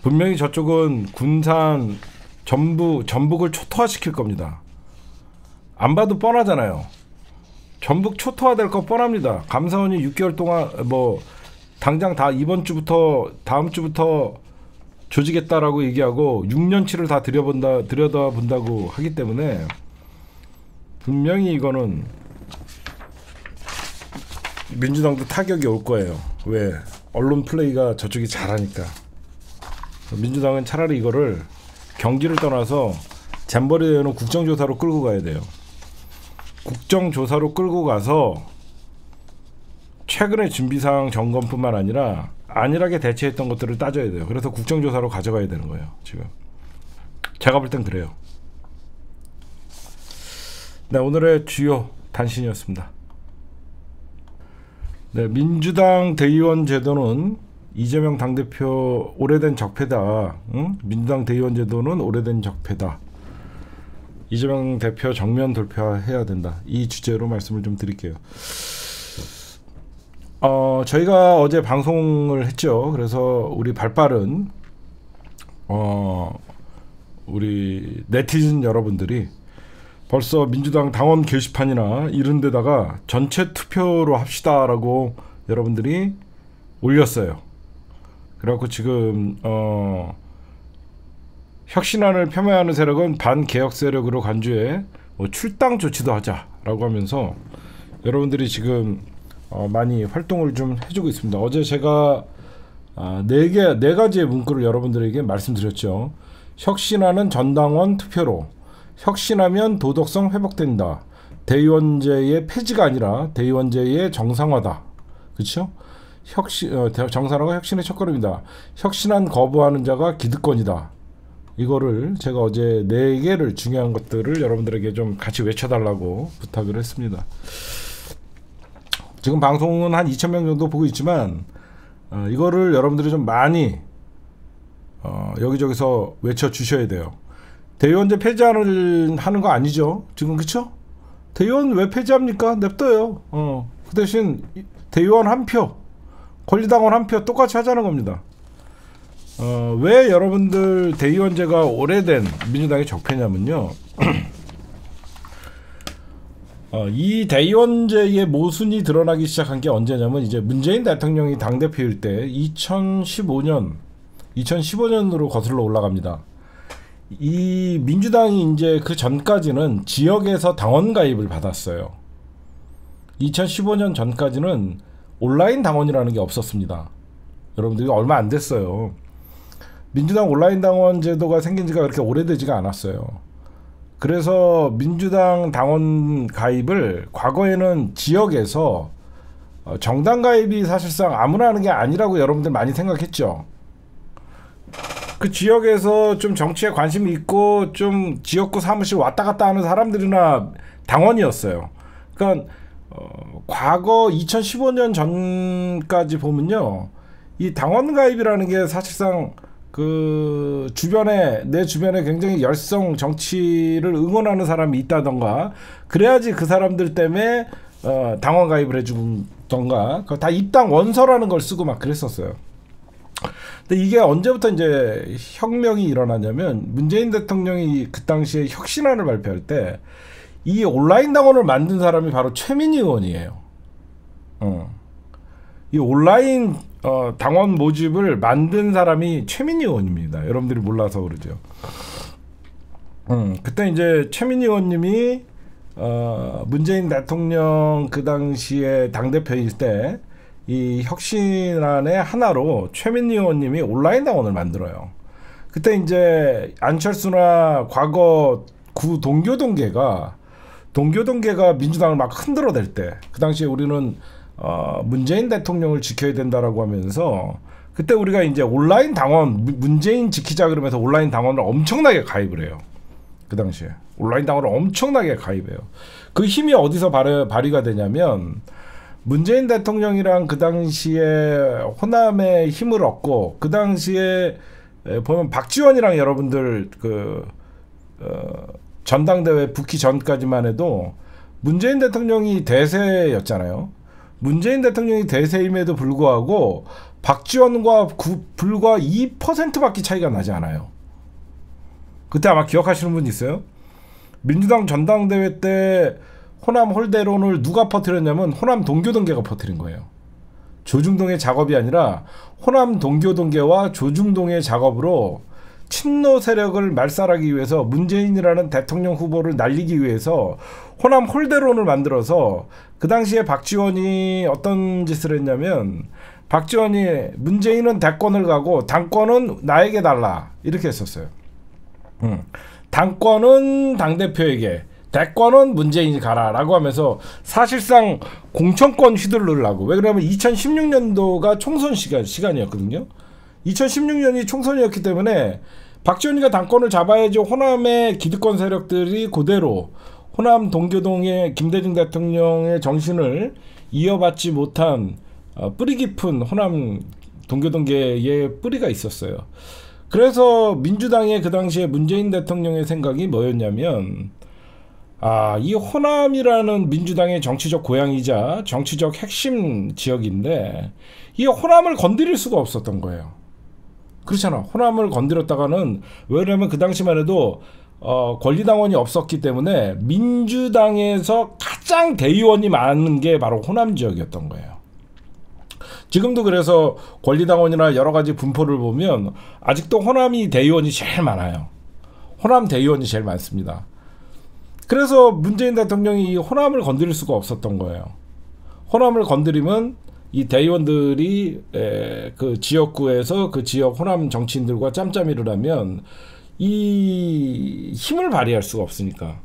분명히 저쪽은 군산 전북을 초토화시킬 겁니다. 안 봐도 뻔하잖아요. 전북 초토화 될 거 뻔합니다. 감사원이 6개월 동안 뭐 당장 다 이번 주부터 다음 주부터 조지겠다라고 얘기하고 6년치를 다 들여다본다고 하기 때문에 분명히 이거는 민주당도 타격이 올 거예요. 왜? 언론 플레이가 저쪽이 잘하니까. 민주당은 차라리 이거를 경기를 떠나서 잼버리 대회는 국정조사로 끌고 가야 돼요. 국정조사로 끌고 가서 최근의 준비사항 점검뿐만 아니라 안일하게 대처했던 것들을 따져야 돼요. 그래서 국정조사로 가져가야 되는 거예요. 지금 제가 볼 땐 그래요. 네, 오늘의 주요 단신이었습니다. 네, 민주당 대의원 제도는 이재명 당대표 오래된 적폐다. 민주당 대의원 제도는 오래된 적폐다. 이재명 대표 정면 돌파해야 된다. 이 주제로 말씀을 좀 드릴게요. 저희가 어제 방송을 했죠. 그래서 우리 발빠른 우리 네티즌 여러분들이 벌써 민주당 당원 게시판이나 이런 데다가 전체 투표로 합시다라고 여러분들이 올렸어요. 그래갖고 지금 혁신안을 폄훼하는 세력은 반개혁 세력으로 간주해 뭐 출당 조치도 하자라고 하면서 여러분들이 지금 많이 활동을 좀 해주고 있습니다. 어제 제가 네 가지의 문구를 여러분들에게 말씀드렸죠. 혁신하는 전당원 투표로, 혁신하면 도덕성 회복된다, 대의원제의 폐지가 아니라 대의원제의 정상화다. 그렇죠? 정상화가 혁신의 첫걸음이다. 혁신안 거부하는 자가 기득권이다. 이거를 제가 어제 4개를 중요한 것들을 여러분들에게 좀 같이 외쳐달라고 부탁을 했습니다. 지금 방송은 한 2,000명 정도 보고 있지만 이거를 여러분들이 좀 많이 여기저기서 외쳐주셔야 돼요. 대의원제 폐지하는 거 아니죠 지금. 그쵸? 대의원 왜 폐지합니까? 냅둬요. 그 대신 대의원 한 표, 권리당원 한 표 똑같이 하자는 겁니다. 왜 여러분들 대의원제가 오래된 민주당의 적폐냐면요. 이 대의원제의 모순이 드러나기 시작한 게 언제냐면 이제 문재인 대통령이 당대표일 때 2015년으로 거슬러 올라갑니다. 이 민주당이 이제 그 전까지는 지역에서 당원 가입을 받았어요. 2015년 전까지는 온라인 당원이라는 게 없었습니다. 여러분들이 얼마 안 됐어요. 민주당 온라인 당원 제도가 생긴 지가 그렇게 오래되지가 않았어요. 그래서 민주당 당원 가입을 과거에는 지역에서 정당 가입이 사실상 아무나 하는 게 아니라고 여러분들 많이 생각했죠. 그 지역에서 좀 정치에 관심이 있고 좀 지역구 사무실 왔다 갔다 하는 사람들이나 당원이었어요. 그러니까 과거 2015년 전까지 보면요, 이 당원 가입이라는 게 사실상 그 주변에, 내 주변에 굉장히 열성 정치를 응원하는 사람이 있다던가, 그래야지 그 사람들 때문에 당원 가입을 해주던가, 다 입당 원서라는 걸 쓰고 막 그랬었어요. 근데 이게 언제부터 이제 혁명이 일어나냐면, 문재인 대통령이 그 당시에 혁신안을 발표할 때 이 온라인 당원을 만든 사람이 바로 최민희 의원이에요. 이 온라인 당원 모집을 만든 사람이 최민희 의원입니다. 여러분들이 몰라서 그러죠. 그때 이제 최민희 의원님이 문재인 대통령 그 당시에 당대표일 때 이 혁신안의 하나로 최민희 의원님이 온라인 당원을 만들어요. 그때 이제 안철수나 과거 구 동교동계가 민주당을 막 흔들어댈 때, 그 당시에 우리는 문재인 대통령을 지켜야 된다라고 하면서, 그때 우리가 이제 온라인 당원, 문재인 지키자 그러면서 온라인 당원을 엄청나게 가입을 해요. 그 당시에 온라인 당원을 엄청나게 가입해요. 그 힘이 어디서 발휘가 되냐면, 문재인 대통령이랑 그 당시에 호남의 힘을 얻고, 그 당시에 보면 박지원이랑 여러분들 전당대회 붙기 전까지만 해도 문재인 대통령이 대세였잖아요. 문재인 대통령이 대세임에도 불구하고 박지원과 불과 2%밖에 차이가 나지 않아요. 그때 아마 기억하시는 분 있어요? 민주당 전당대회 때 호남 홀대론을 누가 퍼뜨렸냐면 호남 동교동계가 퍼뜨린 거예요. 조중동의 작업이 아니라 호남 동교동계와 조중동의 작업으로 친노 세력을 말살하기 위해서, 문재인이라는 대통령 후보를 날리기 위해서 호남 홀대론을 만들어서, 그 당시에 박지원이 어떤 짓을 했냐면, 박지원이 문재인은 대권을 가고 당권은 나에게 달라 이렇게 했었어요. 당권은 당대표에게, 대권은 문재인이 가라라고 하면서 사실상 공천권 휘둘르려고. 왜 그러냐면 2016년도가 총선 시간이었거든요. 2016년이 총선이었기 때문에 박지원이가 당권을 잡아야지 호남의 기득권 세력들이 그대로 호남 동교동의 김대중 대통령의 정신을 이어받지 못한 뿌리 깊은 호남 동교동계의 뿌리가 있었어요. 그래서 민주당의 그 당시에 문재인 대통령의 생각이 뭐였냐면, 이 호남이라는 민주당의 정치적 고향이자 정치적 핵심 지역인데 이 호남을 건드릴 수가 없었던 거예요. 그렇잖아. 호남을 건드렸다가는, 왜냐면 그 당시만 해도 권리당원이 없었기 때문에 민주당에서 가장 대의원이 많은 게 바로 호남 지역이었던 거예요. 지금도 그래서 권리당원이나 여러 가지 분포를 보면 아직도 호남이 대의원이 제일 많아요. 호남 대의원이 제일 많습니다. 그래서 문재인 대통령이 이 호남을 건드릴 수가 없었던 거예요. 호남을 건드리면 이 대의원들이 그 지역구에서 그 지역 호남 정치인들과 짬짬이를 하면 이 힘을 발휘할 수가 없으니까.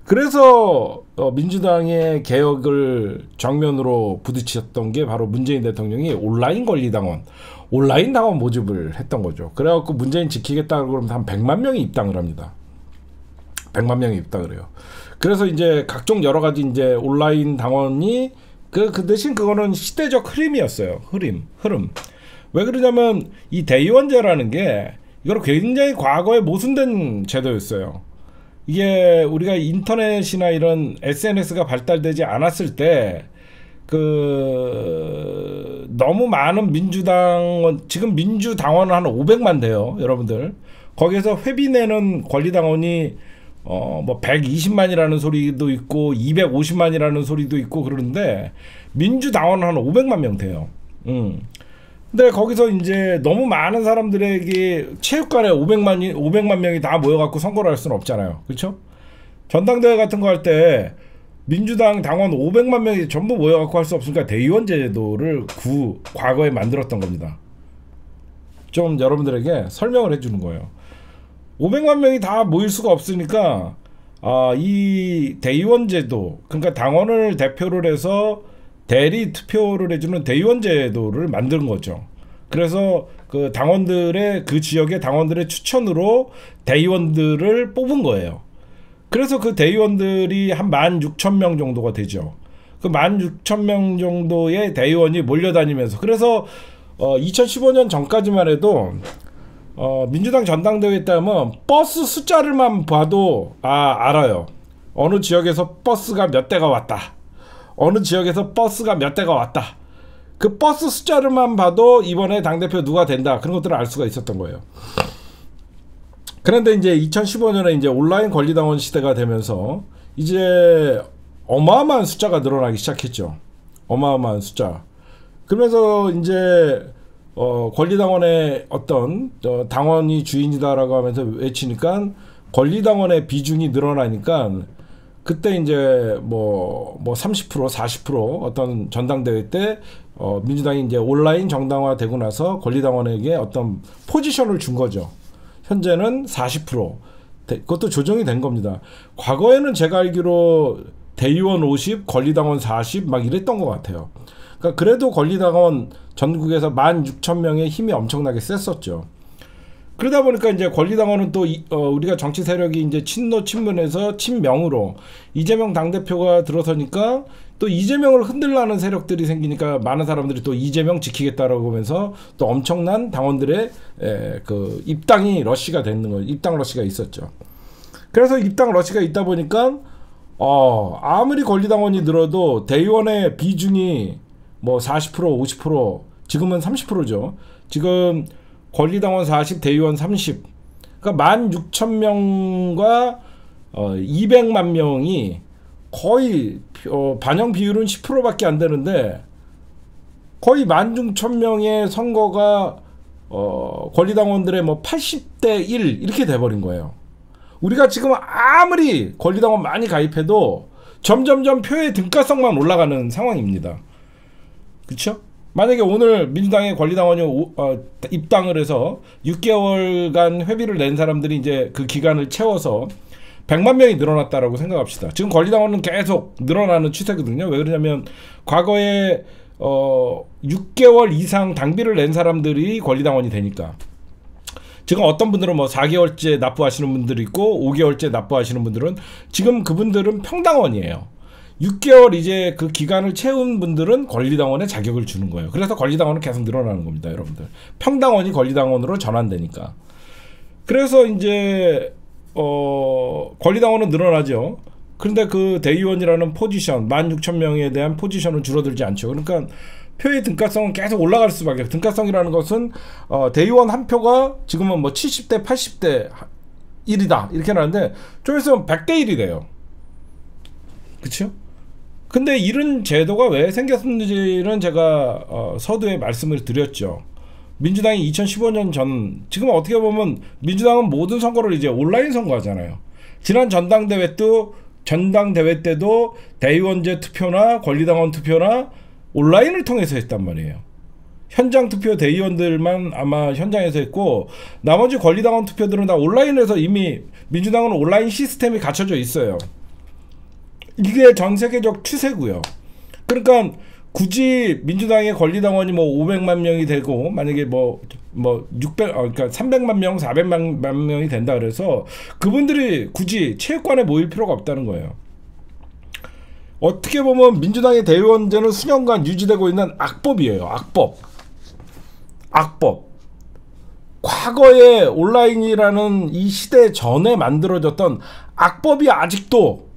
그래서 민주당의 개혁을 정면으로 부딪혔던 게 바로 문재인 대통령이 온라인 권리당원, 온라인 당원 모집을 했던 거죠. 그래갖고 문재인 지키겠다고 그러면 한 100만 명이 입당을 합니다. 100만 명이 입당을 해요. 그래서 이제 각종 여러 가지 이제 온라인 당원이 그 대신 그거는 시대적 흐름이었어요. 흐름. 왜 그러냐면 이 대의원제라는 게 이걸 굉장히 과거에 모순된 제도였어요. 이게 우리가 인터넷이나 이런 SNS가 발달되지 않았을 때 너무 많은 지금 민주당원은 한 500만 돼요, 여러분들. 거기에서 회비내는 권리당원이 뭐 120만이라는 소리도 있고 250만이라는 소리도 있고 그러는데 민주당원은 한 500만 명 돼요. 근데 거기서 이제 너무 많은 사람들에게 체육관에 500만 명이 다 모여갖고 선거를 할 수는 없잖아요. 그렇죠? 전당대회 같은 거 할 때 민주당 당원 500만 명이 전부 모여갖고 할 수 없으니까 대의원 제도를 과거에 만들었던 겁니다. 좀 여러분들에게 설명을 해주는 거예요. 500만 명이 다 모일 수가 없으니까 이 대의원 제도, 그러니까 당원을 대표를 해서 대리 투표를 해주는 대의원 제도를 만든 거죠. 그래서 그 당원들의 그 지역의 당원들의 추천으로 대의원들을 뽑은 거예요. 그래서 그 대의원들이 한 16,000명 정도가 되죠. 그 16,000명 정도의 대의원이 몰려다니면서, 그래서 2015년 전까지만 해도 민주당 전당대회 때 하면 버스 숫자를만 봐도 알아요. 어느 지역에서 버스가 몇 대가 왔다, 어느 지역에서 버스가 몇 대가 왔다, 그 버스 숫자를만 봐도 이번에 당대표 누가 된다, 그런 것들을 알 수가 있었던 거예요. 그런데 이제 2015년에 이제 온라인 권리당원 시대가 되면서 이제 어마어마한 숫자가 늘어나기 시작했죠. 어마어마한 숫자. 그러면서 이제 권리당원의 어떤 당원이 주인이다라고 하면서 외치니까 권리당원의 비중이 늘어나니까 그때 이제 뭐 30%, 40% 어떤 전당대회 때 민주당이 이제 온라인 정당화 되고 나서 권리당원에게 어떤 포지션을 준 거죠. 현재는 40%. 그것도 조정이 된 겁니다. 과거에는 제가 알기로 대의원 50, 권리당원 40 막 이랬던 것 같아요. 그러니까 그래도 권리당원 전국에서 16,000명의 힘이 엄청나게 셌었죠. 그러다 보니까 이제 권리당원은 또 우리가 정치 세력이 이제 친노 친문에서 친명으로 이재명 당대표가 들어서니까 또 이재명을 흔들라는 세력들이 생기니까 많은 사람들이 또 이재명 지키겠다라고 하면서 또 엄청난 당원들의 그 입당이 러시가 되는 거예요. 입당 러시가 있었죠. 그래서 입당 러시가 있다 보니까 아무리 권리당원이 늘어도 대의원의 비중이 뭐 40%, 50%, 지금은 30%죠. 지금 권리당원 40, 대의원 30. 그러니까 16,000명과 200만 명이 거의 반영 비율은 10%밖에 안 되는데 거의 16,000명의 선거가 권리당원들의 뭐 80대 1 이렇게 돼버린 거예요. 우리가 지금 아무리 권리당원 많이 가입해도 점점점 표의 등가성만 올라가는 상황입니다. 그렇죠? 만약에 오늘 민주당의 권리당원이 입당을 해서 6개월간 회비를 낸 사람들이 이제 그 기간을 채워서 100만 명이 늘어났다라고 생각합시다. 지금 권리당원은 계속 늘어나는 추세거든요. 왜 그러냐면 과거에 6개월 이상 당비를 낸 사람들이 권리당원이 되니까. 지금 어떤 분들은 뭐 4개월째 납부하시는 분들이 있고 5개월째 납부하시는 분들은 지금 그분들은 평당원이에요. 6개월 이제 그 기간을 채운 분들은 권리당원의 자격을 주는 거예요. 그래서 권리당원은 계속 늘어나는 겁니다, 여러분들. 평당원이 권리당원으로 전환되니까. 그래서 이제 권리당원은 늘어나죠. 그런데 그 대의원이라는 포지션, 16,000명에 대한 포지션은 줄어들지 않죠. 그러니까 표의 등가성은 계속 올라갈 수밖에. 등가성이라는 것은 대의원 한 표가 지금은 뭐 70대 80대 1이다 이렇게 나는데 좀 있으면 100대 1이 돼요. 그렇죠? 근데 이런 제도가 왜 생겼는지는 제가 서두에 말씀을 드렸죠. 민주당이 2015년 전, 지금 어떻게 보면 민주당은 모든 선거를 이제 온라인 선거하잖아요. 지난 전당대회 때도 대의원제 투표나 권리당원 투표나 온라인을 통해서 했단 말이에요. 현장 투표 대의원들만 아마 현장에서 했고 나머지 권리당원 투표들은 다 온라인에서 이미 민주당은 온라인 시스템이 갖춰져 있어요. 이게 전 세계적 추세고요. 그러니까 굳이 민주당의 권리당원이 뭐 500만 명이 되고 만약에 그러니까 300만 명, 400만 명이 된다 그래서 그분들이 굳이 체육관에 모일 필요가 없다는 거예요. 어떻게 보면 민주당의 대의원제는 수년간 유지되고 있는 악법이에요. 악법. 과거에 온라인이라는 이 시대 전에 만들어졌던 악법이 아직도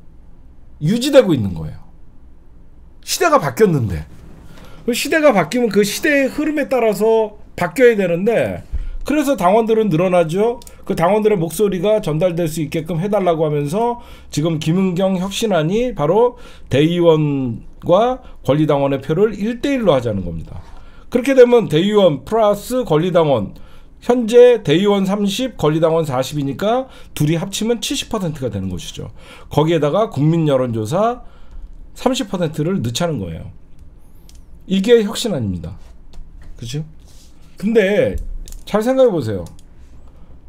유지되고 있는 거예요. 시대가 바뀌었는데 시대가 바뀌면 그 시대의 흐름에 따라서 바뀌어야 되는데 그래서 당원들은 늘어나죠. 그 당원들의 목소리가 전달될 수 있게끔 해달라고 하면서 지금 김은경 혁신안이 바로 대의원과 권리당원의 표를 1대1로 하자는 겁니다. 그렇게 되면 대의원 플러스 권리당원, 현재 대의원 30, 권리당원 40이니까 둘이 합치면 70%가 되는 것이죠. 거기에다가 국민 여론조사 30%를 넣자는 거예요. 이게 혁신안입니다. 그렇죠? 근데 잘 생각해 보세요.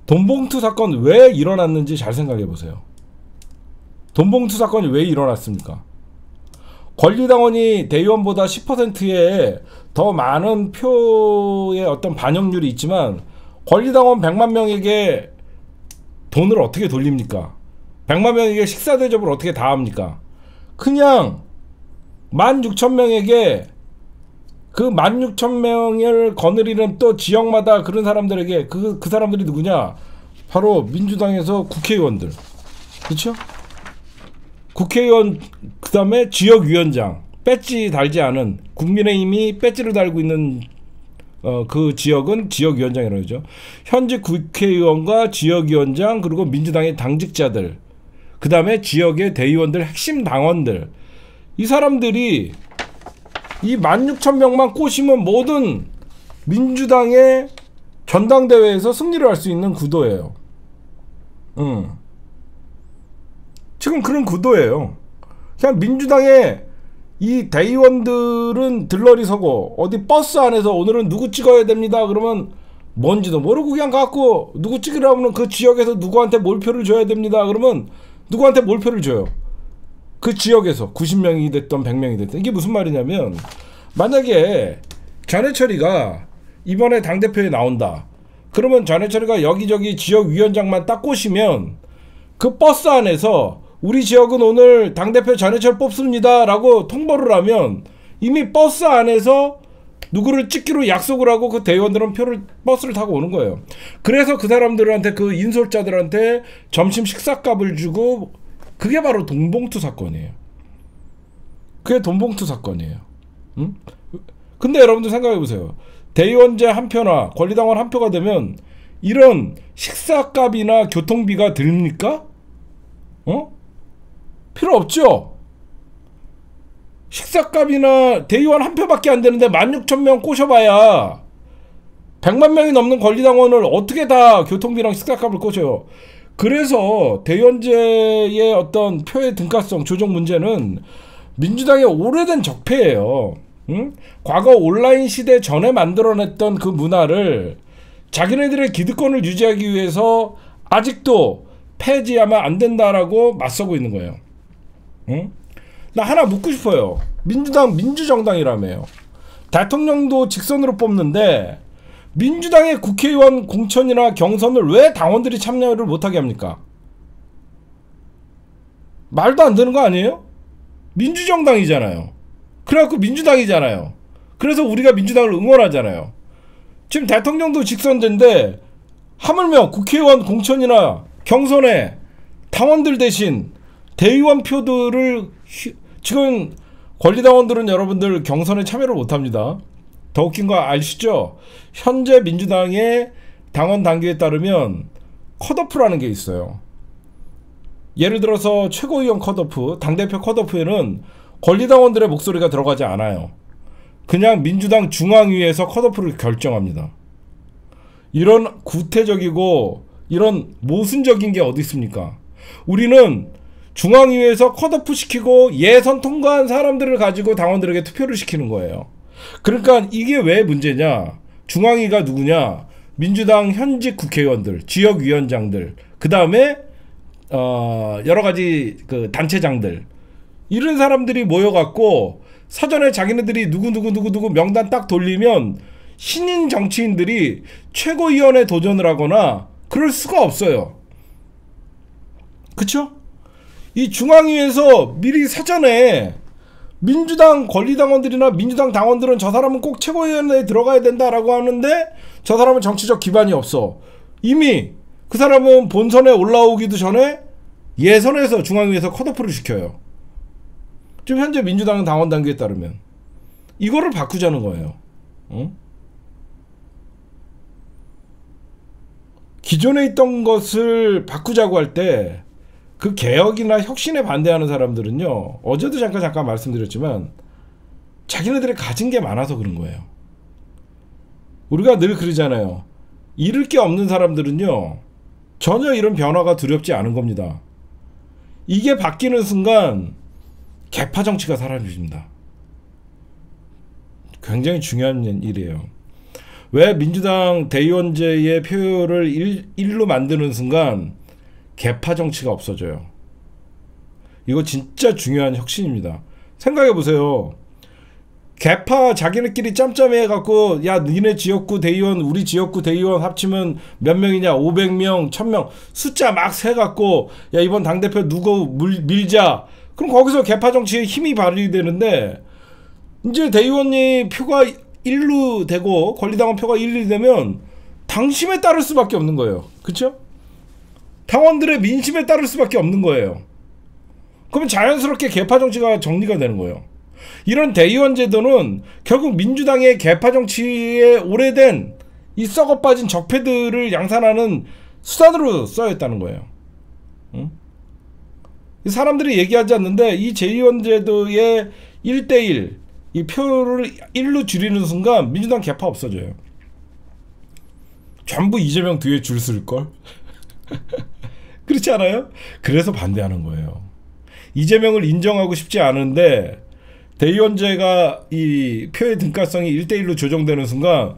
돈봉투 사건 왜 일어났는지 잘 생각해 보세요. 돈봉투 사건이 왜 일어났습니까? 권리당원이 대의원보다 10%의 더 많은 표의 어떤 반영률이 있지만 권리당원 100만 명에게 돈을 어떻게 돌립니까? 100만 명에게 식사 대접을 어떻게 다 합니까? 그냥 16,000명에게 그 16,000명을 거느리는 또 지역마다 그런 사람들에게 그 사람들이 누구냐? 바로 민주당에서 국회의원들. 그렇죠? 국회의원, 그 다음에 지역위원장, 배지 달지 않은, 국민의힘이 배지를 달고 있는 그 지역은 지역위원장이라고 하죠. 현직 국회의원과 지역위원장, 그리고 민주당의 당직자들, 그 다음에 지역의 대의원들, 핵심 당원들, 이 사람들이 이 16,000명만 꼬시면 모든 민주당의 전당대회에서 승리를 할 수 있는 구도예요. 지금 그런 구도예요. 그냥 민주당의 이 대의원들은 들러리 서고 어디 버스 안에서 오늘은 누구 찍어야 됩니다 그러면 뭔지도 모르고 그냥 갖고 누구 찍으라면 그 지역에서 누구한테 몰표를 줘야 됩니다 그러면 누구한테 몰표를 줘요. 그 지역에서 90명이 됐던 100명이 됐던. 이게 무슨 말이냐면 만약에 전해철이가 이번에 당대표에 나온다 그러면 전해철이가 여기저기 지역위원장만 딱 꼬시면 그 버스 안에서 우리 지역은 오늘 당대표 전해철 뽑습니다 라고 통보를 하면 이미 버스 안에서 누구를 찍기로 약속을 하고 그 대의원들은 버스를 타고 오는 거예요. 그래서 그 사람들한테 그 인솔자들한테 점심 식사값을 주고 그게 바로 돈봉투 사건이에요. 그게 돈봉투 사건이에요. 응? 근데 여러분들 생각해 보세요. 대의원제 한 표나 권리당원 한 표가 되면 이런 식사값이나 교통비가 듭니까? 필요 없죠. 식사값이나 대의원 한 표밖에 안 되는데 16,000명 꼬셔봐야 100만 명이 넘는 권리당원을 어떻게 다 교통비랑 식사값을 꼬셔요. 그래서 대의원제의 어떤 표의 등가성 조정 문제는 민주당의 오래된 적폐예요. 응? 과거 온라인 시대 전에 만들어냈던 그 문화를 자기네들의 기득권을 유지하기 위해서 아직도 폐지하면 안 된다라고 맞서고 있는 거예요. 응? 나 하나 묻고 싶어요. 민주당 민주정당이라며요. 대통령도 직선으로 뽑는데 민주당의 국회의원 공천이나 경선을 왜 당원들이 참여를 못하게 합니까? 말도 안 되는 거 아니에요? 민주정당이잖아요. 그래갖고 민주당이잖아요. 그래서 우리가 민주당을 응원하잖아요. 지금 대통령도 직선제인데 하물며 국회의원 공천이나 경선에 당원들 대신 대의원 표들을 지금 권리당원들은 여러분들 경선에 참여를 못합니다. 더 웃긴 거 아시죠? 현재 민주당의 당원 당규에 따르면 컷오프라는 게 있어요. 예를 들어서 최고위원 컷오프, 당대표 컷오프에는 권리당원들의 목소리가 들어가지 않아요. 그냥 민주당 중앙위에서 컷오프를 결정합니다. 이런 구태적이고 이런 모순적인 게 어디 있습니까? 우리는 중앙위에서 컷오프 시키고 예선 통과한 사람들을 가지고 당원들에게 투표를 시키는 거예요. 그러니까 이게 왜 문제냐? 중앙위가 누구냐? 민주당 현직 국회의원들, 지역위원장들, 그 다음에 여러 가지 그 단체장들, 이런 사람들이 모여갖고 사전에 자기네들이 누구 명단 딱 돌리면 신인 정치인들이 최고위원에 도전을 하거나 그럴 수가 없어요. 그쵸? 이 중앙위에서 미리 사전에 민주당 권리당원들이나 민주당 당원들은 저 사람은 꼭 최고위원회에 들어가야 된다라고 하는데 저 사람은 정치적 기반이 없어. 이미 그 사람은 본선에 올라오기도 전에 예선에서 중앙위에서 컷오프를 시켜요. 지금 현재 민주당 당원 단계에 따르면 이거를 바꾸자는 거예요. 기존에 있던 것을 바꾸자고 할 때 그 개혁이나 혁신에 반대하는 사람들은요, 어제도 잠깐 말씀드렸지만 자기네들이 가진 게 많아서 그런 거예요. 우리가 늘 그러잖아요. 잃을 게 없는 사람들은요 전혀 이런 변화가 두렵지 않은 겁니다. 이게 바뀌는 순간 개파 정치가 사라집니다. 굉장히 중요한 일이에요. 왜 민주당 대의원제의 표를 1로 만드는 순간 개파 정치가 없어져요. 이거 진짜 중요한 혁신입니다. 생각해 보세요. 개파 자기네끼리 짬짬이 해갖고 야 니네 지역구 대의원 우리 지역구 대의원 합치면 몇 명이냐 500명 1000명 숫자 막 세갖고 야 이번 당대표 누구 밀자. 그럼 거기서 개파 정치에 힘이 발휘되는데 이제 대의원이 표가 1루 되고 권리당원 표가 1루 되면 당심에 따를 수밖에 없는 거예요. 그쵸? 당원들의 민심에 따를 수밖에 없는 거예요. 그러면 자연스럽게 개파 정치가 정리가 되는 거예요. 이런 대의원 제도는 결국 민주당의 개파 정치에 오래된 이 썩어 빠진 적폐들을 양산하는 수단으로 써야했다는 거예요. 응? 사람들이 얘기하지 않는데 이 재의원 제도의 1대1 이 표를 1로 줄이는 순간 민주당 개파 없어져요. 전부 이재명 뒤에 줄 쓸걸? 그렇지 않아요? 그래서 반대하는 거예요. 이재명을 인정하고 싶지 않은데 대의원제가 이 표의 등가성이 1대1로 조정되는 순간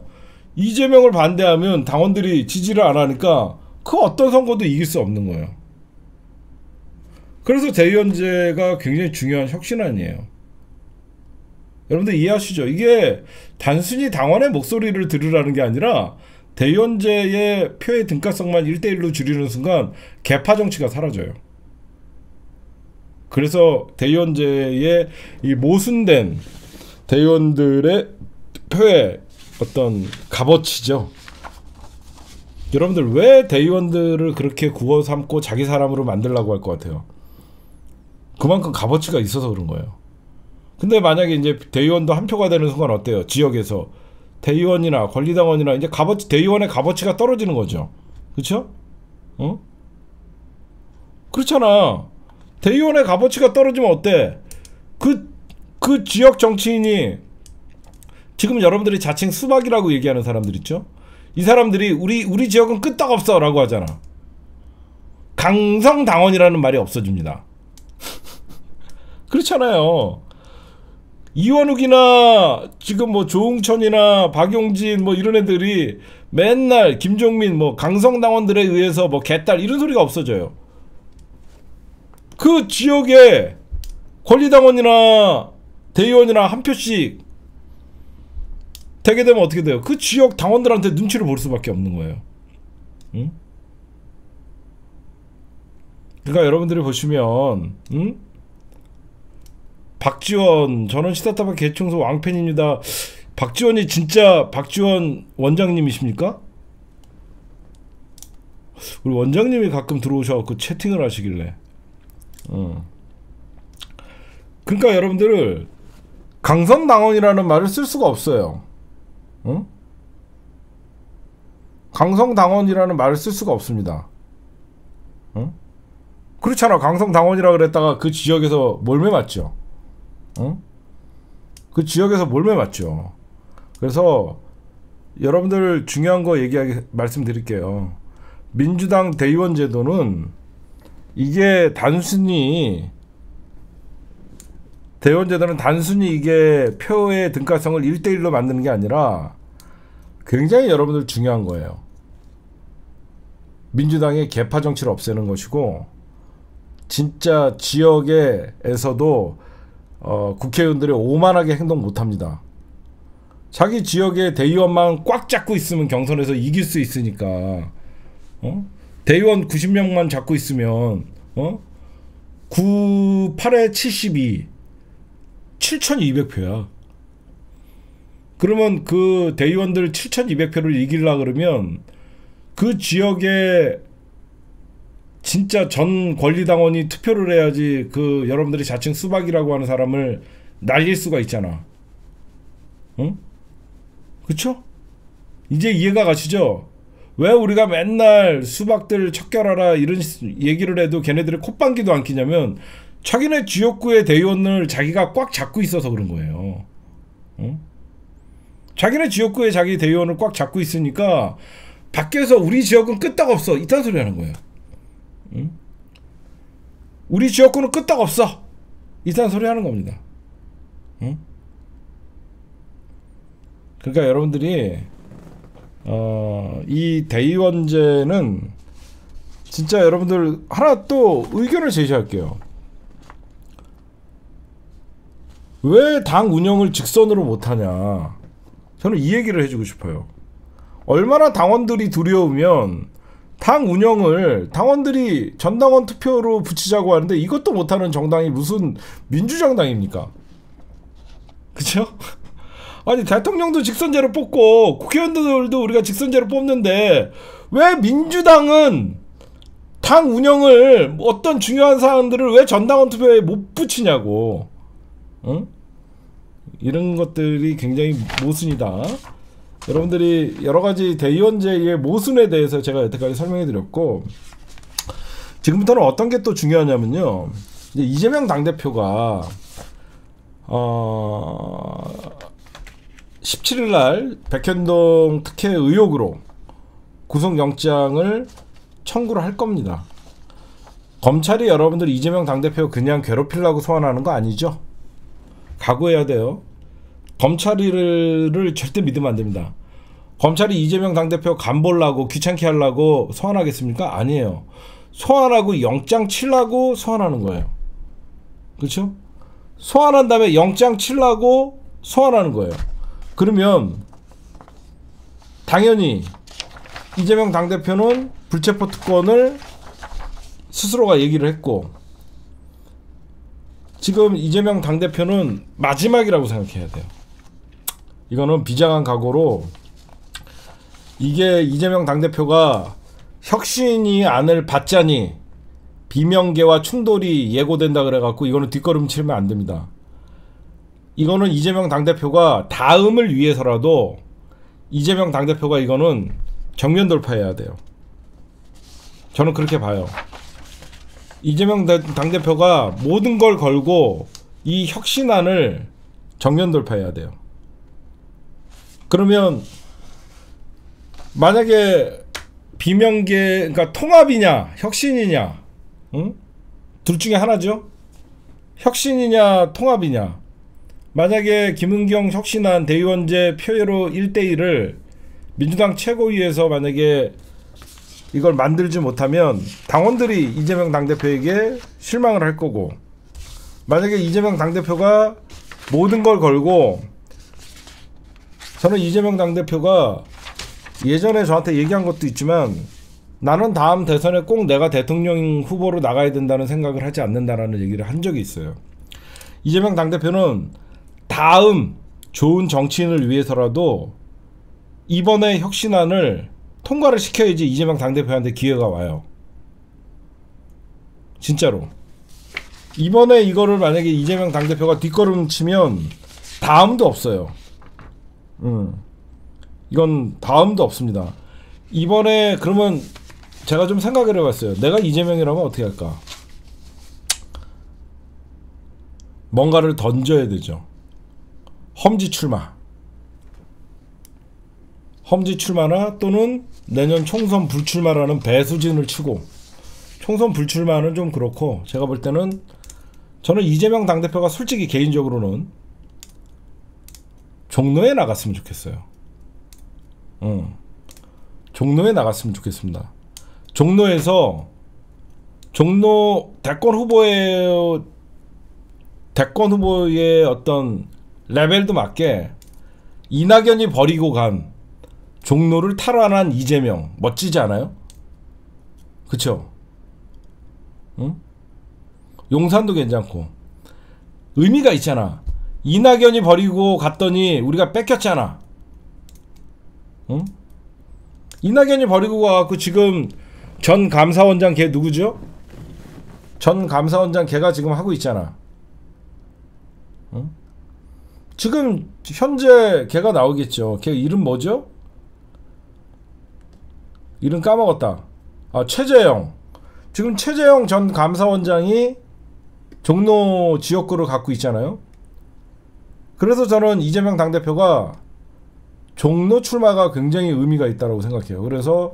이재명을 반대하면 당원들이 지지를 안 하니까 그 어떤 선거도 이길 수 없는 거예요. 그래서 대의원제가 굉장히 중요한 혁신안이에요. 여러분들 이해하시죠? 이게 단순히 당원의 목소리를 들으라는 게 아니라 대의원제의 표의 등가성만 1대1로 줄이는 순간 개파 정치가 사라져요. 그래서 대의원제의 이 모순된 대의원들의 표의 어떤 값어치죠. 여러분들 왜 대의원들을 그렇게 구워 삼고 자기 사람으로 만들려고 할 것 같아요? 그만큼 값어치가 있어서 그런 거예요. 근데 만약에 이제 대의원도 한 표가 되는 순간 어때요? 지역에서 대의원이나 권리당원이나 이제 값어치, 대의원의 값어치가 떨어지는 거죠. 그렇죠? 어? 그렇잖아. 대의원의 값어치가 떨어지면 어때? 그 지역 정치인이 지금 여러분들이 자칭 수박이라고 얘기하는 사람들 있죠? 이 사람들이 우리 지역은 끄떡없어 라고 하잖아. 강성당원이라는 말이 없어집니다. 그렇잖아요. 이원욱이나 지금 뭐 조응천이나 박용진 뭐 이런 애들이 맨날 김종민 뭐 강성당원들에 의해서 뭐 개딸 이런 소리가 없어져요. 그 지역에 권리당원이나 대의원이나 한 표씩 되게 되면 어떻게 돼요? 그 지역 당원들한테 눈치를 볼 수밖에 없는 거예요. 응? 그러니까 여러분들이 보시면 박지원, 저는 시사타파 개청소 왕팬입니다. 박지원이 진짜 박지원 원장님이십니까? 우리 원장님이 가끔 들어오셔서 채팅을 하시길래. 그러니까 여러분들 강성당원이라는 말을 쓸 수가 없어요. 응? 강성당원이라는 말을 쓸 수가 없습니다. 응? 그렇잖아. 강성당원이라 그랬다가 그 지역에서 몰매 맞죠. 응? 그 지역에서 몰매 맞죠. 그래서 여러분들 중요한 거 말씀드릴게요. 민주당 대의원 제도는 이게 단순히 대의원 제도는 단순히 이게 표의 등가성을 1대1로 만드는 게 아니라 굉장히 여러분들 중요한 거예요. 민주당의 개파 정치를 없애는 것이고 진짜 지역에서도 국회의원들이 오만하게 행동 못합니다. 자기 지역의 대의원만 꽉 잡고 있으면 경선에서 이길 수 있으니까 대의원 90명만 잡고 있으면 98에 72 7200표야. 그러면 그 대의원들 7200표를 이기려고 그러면 그 지역에 진짜 전 권리당원이 투표를 해야지 그 여러분들이 자칭 수박이라고 하는 사람을 날릴 수가 있잖아. 응? 그쵸? 이제 이해가 가시죠? 왜 우리가 맨날 수박들 척결하라 이런 얘기를 해도 걔네들이 콧방귀도 안 끼냐면 자기네 지역구의 대의원을 자기가 꽉 잡고 있어서 그런 거예요. 응? 자기네 지역구에 자기 대의원을 꽉 잡고 있으니까 밖에서 우리 지역은 끄떡없어 이딴 소리 하는 거예요. 응? 우리 지역구는 끄떡없어 이딴 소리 하는 겁니다. 응? 그러니까 여러분들이 이 대의원제는 진짜 여러분들 하나 또 의견을 제시할게요. 왜 당 운영을 직선으로 못하냐. 저는 이 얘기를 해주고 싶어요. 얼마나 당원들이 두려우면 당 운영을 당원들이 전당원 투표로 붙이자고 하는데 이것도 못하는 정당이 무슨 민주정당입니까? 그쵸? 아니 대통령도 직선제로 뽑고 국회의원들도 우리가 직선제로 뽑는데 왜 민주당은 당 운영을 어떤 중요한 사안들을 왜 전당원 투표에 못 붙이냐고. 응? 이런 것들이 굉장히 모순이다. 여러분들이 여러가지 대의원제의 모순에 대해서 제가 여태까지 설명해 드렸고, 지금부터는 어떤 게 또 중요하냐면요, 이제 이재명 당대표가 17일날 백현동 특혜 의혹으로 구속영장을 청구를 할 겁니다. 검찰이 여러분들 이재명 당대표 그냥 괴롭히려고 소환하는 거 아니죠? 각오해야 돼요. 검찰을 절대 믿으면 안 됩니다. 검찰이 이재명 당대표 간보려고 귀찮게 하려고 소환하겠습니까? 아니에요. 소환하고 영장 치려고 소환하는 거예요. 그렇죠? 소환한 다음에 영장 치려고 소환하는 거예요. 그러면 당연히 이재명 당대표는 불체포 특권을 스스로가 얘기를 했고, 지금 이재명 당대표는 마지막이라고 생각해야 돼요. 이거는 비장한 각오로, 이게 이재명 당대표가 혁신이 안을 받자니 비명계와 충돌이 예고된다 그래갖고 이거는 뒷걸음 치면 안 됩니다. 이거는 이재명 당대표가 다음을 위해서라도 이재명 당대표가 이거는 정면 돌파해야 돼요. 저는 그렇게 봐요. 이재명 당대표가 모든 걸 걸고 이 혁신안을 정면 돌파해야 돼요. 그러면 만약에 비명계, 그러니까 통합이냐 혁신이냐, 응? 둘 중에 하나죠. 혁신이냐 통합이냐. 만약에 김은경 혁신안 대의원제 표로 1대1을 민주당 최고위에서 만약에 이걸 만들지 못하면 당원들이 이재명 당대표에게 실망을 할 거고, 만약에 이재명 당대표가 모든 걸 걸고, 저는 이재명 당대표가 예전에 저한테 얘기한 것도 있지만 나는 다음 대선에 꼭 내가 대통령 후보로 나가야 된다는 생각을 하지 않는다라는 얘기를 한 적이 있어요. 이재명 당대표는 다음 좋은 정치인을 위해서라도 이번에 혁신안을 통과를 시켜야지 이재명 당대표한테 기회가 와요. 진짜로. 이번에 이거를 만약에 이재명 당대표가 뒷걸음 치면 다음도 없어요. 이건 다음도 없습니다. 이번에 그러면 제가 좀 생각을 해봤어요. 내가 이재명이라면 어떻게 할까? 뭔가를 던져야 되죠. 험지 출마. 험지 출마나 또는 내년 총선 불출마라는 배수진을 치고, 총선 불출마는 좀 그렇고, 제가 볼 때는 저는 이재명 당대표가 솔직히 개인적으로는 종로에 나갔으면 좋겠어요. 종로에 나갔으면 좋겠습니다. 종로에서 종로 대권 후보의 어떤 레벨도 맞게 이낙연이 버리고 간 종로를 탈환한 이재명 멋지지 않아요? 그쵸? 응? 용산도 괜찮고 의미가 있잖아. 이낙연이 버리고 갔더니 우리가 뺏겼잖아. 응? 이낙연이 버리고 가갖고 지금 전 감사원장 걔 누구죠? 전 감사원장 걔가 지금 하고 있잖아. 응? 지금 현재 걔가 나오겠죠. 걔 이름 뭐죠? 이름 까먹었다. 아, 최재형. 지금 최재형 전 감사원장이 종로 지역구를 갖고 있잖아요. 그래서 저는 이재명 당대표가 종로 출마가 굉장히 의미가 있다고 생각해요. 그래서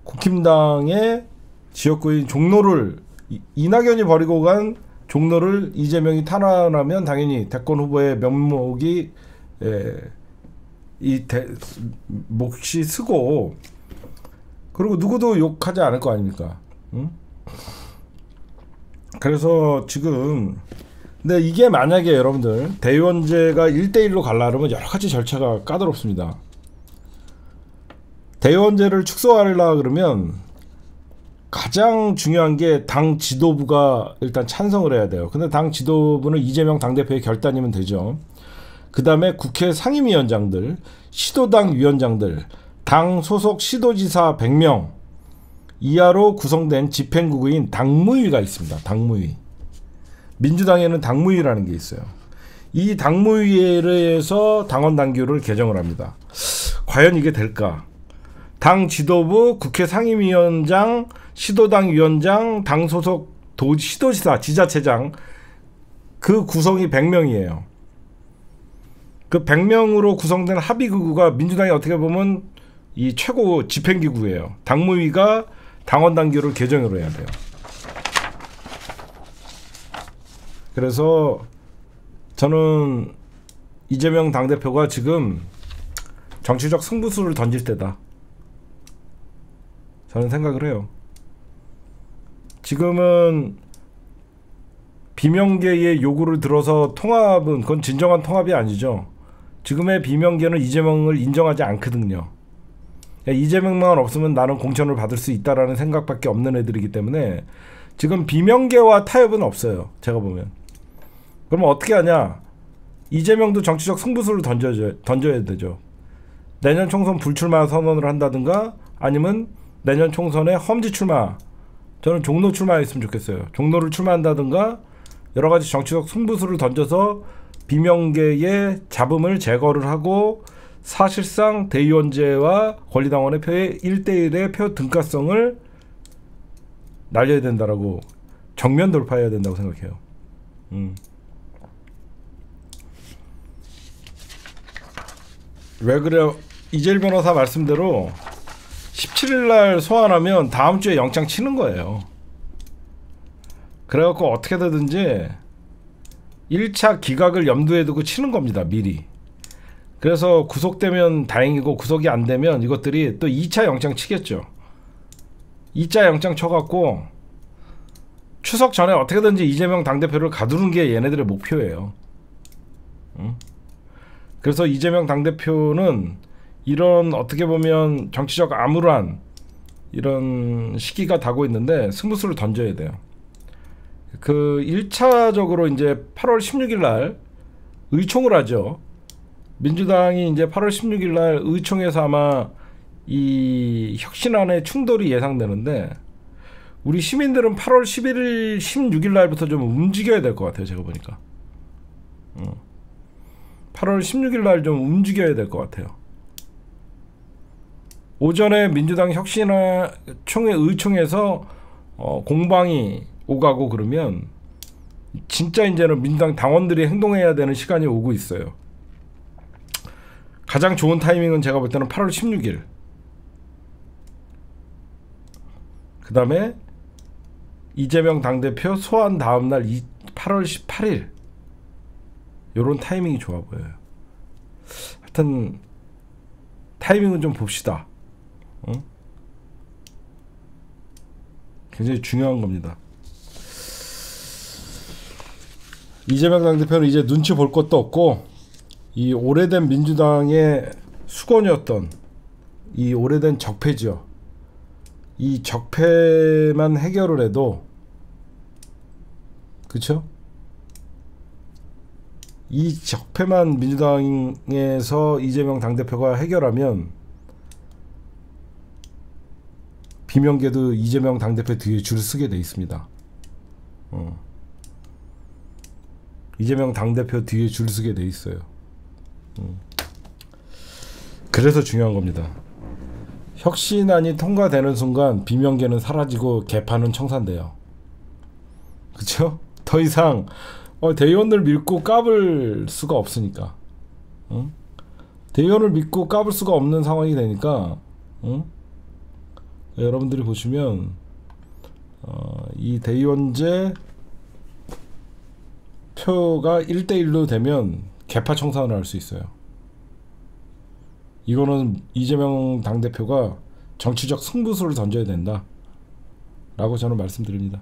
국힘당의 지역구인 종로를 이낙연이 버리고 간 종로를 이재명이 탈환하면 당연히 대권 후보의 면목이 몫이 쓰고, 그리고 누구도 욕하지 않을 거 아닙니까? 응? 그래서 지금 근데 이게 만약에 여러분들 대의원제가 1대1로 가려면 여러 가지 절차가 까다롭습니다. 대의원제를 축소하려 그러면 가장 중요한 게 당 지도부가 일단 찬성을 해야 돼요. 근데 당 지도부는 이재명 당대표의 결단이면 되죠. 그 다음에 국회 상임위원장들, 시도당 위원장들, 당 소속 시도지사 100명 이하로 구성된 집행국인 당무위가 있습니다. 당무위. 민주당에는 당무위라는 게 있어요. 이 당무위에서 당원 당규를 개정을 합니다. 과연 이게 될까? 당 지도부, 국회 상임위원장, 시도당 위원장, 당 소속 시도지사, 지자체장 그 구성이 100명이에요. 그 100명으로 구성된 합의기구가 민주당이 어떻게 보면 이 최고 집행기구예요. 당무위가 당원 당규를 개정을 해야 돼요. 그래서 저는 이재명 당대표가 지금 정치적 승부수를 던질 때다. 저는 생각을 해요. 지금은 비명계의 요구를 들어서 통합은 그건 진정한 통합이 아니죠. 지금의 비명계는 이재명을 인정하지 않거든요. 이재명만 없으면 나는 공천을 받을 수 있다라는 생각밖에 없는 애들이기 때문에 지금 비명계와 타협은 없어요. 제가 보면. 그러면 어떻게 하냐? 이재명도 정치적 승부수를 던져야 되죠. 내년 총선 불출마 선언을 한다든가 아니면 내년 총선에 험지 출마, 저는 종로 출마했으면 좋겠어요. 종로를 출마한다든가 여러 가지 정치적 승부수를 던져서 비명계의 잡음을 제거를 하고 사실상 대의원제와 권리당원의 표의 1대1의 표 등가성을 날려야 된다라고 정면 돌파해야 된다고 생각해요. 왜 그래요? 이재일 변호사 말씀대로 17일날 소환하면 다음 주에 영장 치는 거예요. 그래갖고 어떻게 되든지 1차 기각을 염두에 두고 치는 겁니다. 미리. 그래서 구속되면 다행이고 구속이 안 되면 이것들이 또 2차 영장 치겠죠. 2차 영장 쳐갖고 추석 전에 어떻게든지 이재명 당대표를 가두는 게 얘네들의 목표예요. 그래서 이재명 당대표는 이런 어떻게 보면 정치적 암울한 이런 시기가 다고 있는데 승부수를 던져야 돼요. 그 1차적으로 이제 8월 16일 날 의총을 하죠. 민주당이 이제 8월 16일 날 의총에서 아마 이 혁신안의 충돌이 예상되는데 우리 시민들은 8월 11일, 16일 날부터 좀 움직여야 될 것 같아요. 제가 보니까 8월 16일 날 좀 움직여야 될 것 같아요. 오전에 민주당 혁신안 의총에서 공방이 오가고 그러면 진짜 이제는 민주당 당원들이 행동해야 되는 시간이 오고 있어요. 가장 좋은 타이밍은 제가 볼 때는 8월 16일. 그 다음에 이재명 당대표 소환 다음날 8월 18일 요런 타이밍이 좋아 보여요. 하여튼 타이밍은 좀 봅시다. 굉장히 중요한 겁니다. 이재명 당대표는 이제 눈치 볼 것도 없고 이 오래된 민주당의 수건이었던 이 오래된 적폐지요. 이 적폐만 해결을 해도 그쵸? 이 적폐만 민주당에서 이재명 당대표가 해결하면 비명계도 이재명 당대표 뒤에 줄을 서게 돼 있습니다. 이재명 당대표 뒤에 줄을 서게 돼 있어요. 그래서 중요한 겁니다. 혁신안이 통과되는 순간 비명계는 사라지고 개파는 청산돼요. 그쵸? 더 이상 대의원들 믿고 까불 수가 없으니까. 대의원을 믿고 까불 수가 없는 상황이 되니까 여러분들이 보시면 이 대의원제 표가 1대1로 되면 개파 청산을 할 수 있어요. 이거는 이재명 당대표가 정치적 승부수를 던져야 된다 라고 저는 말씀드립니다.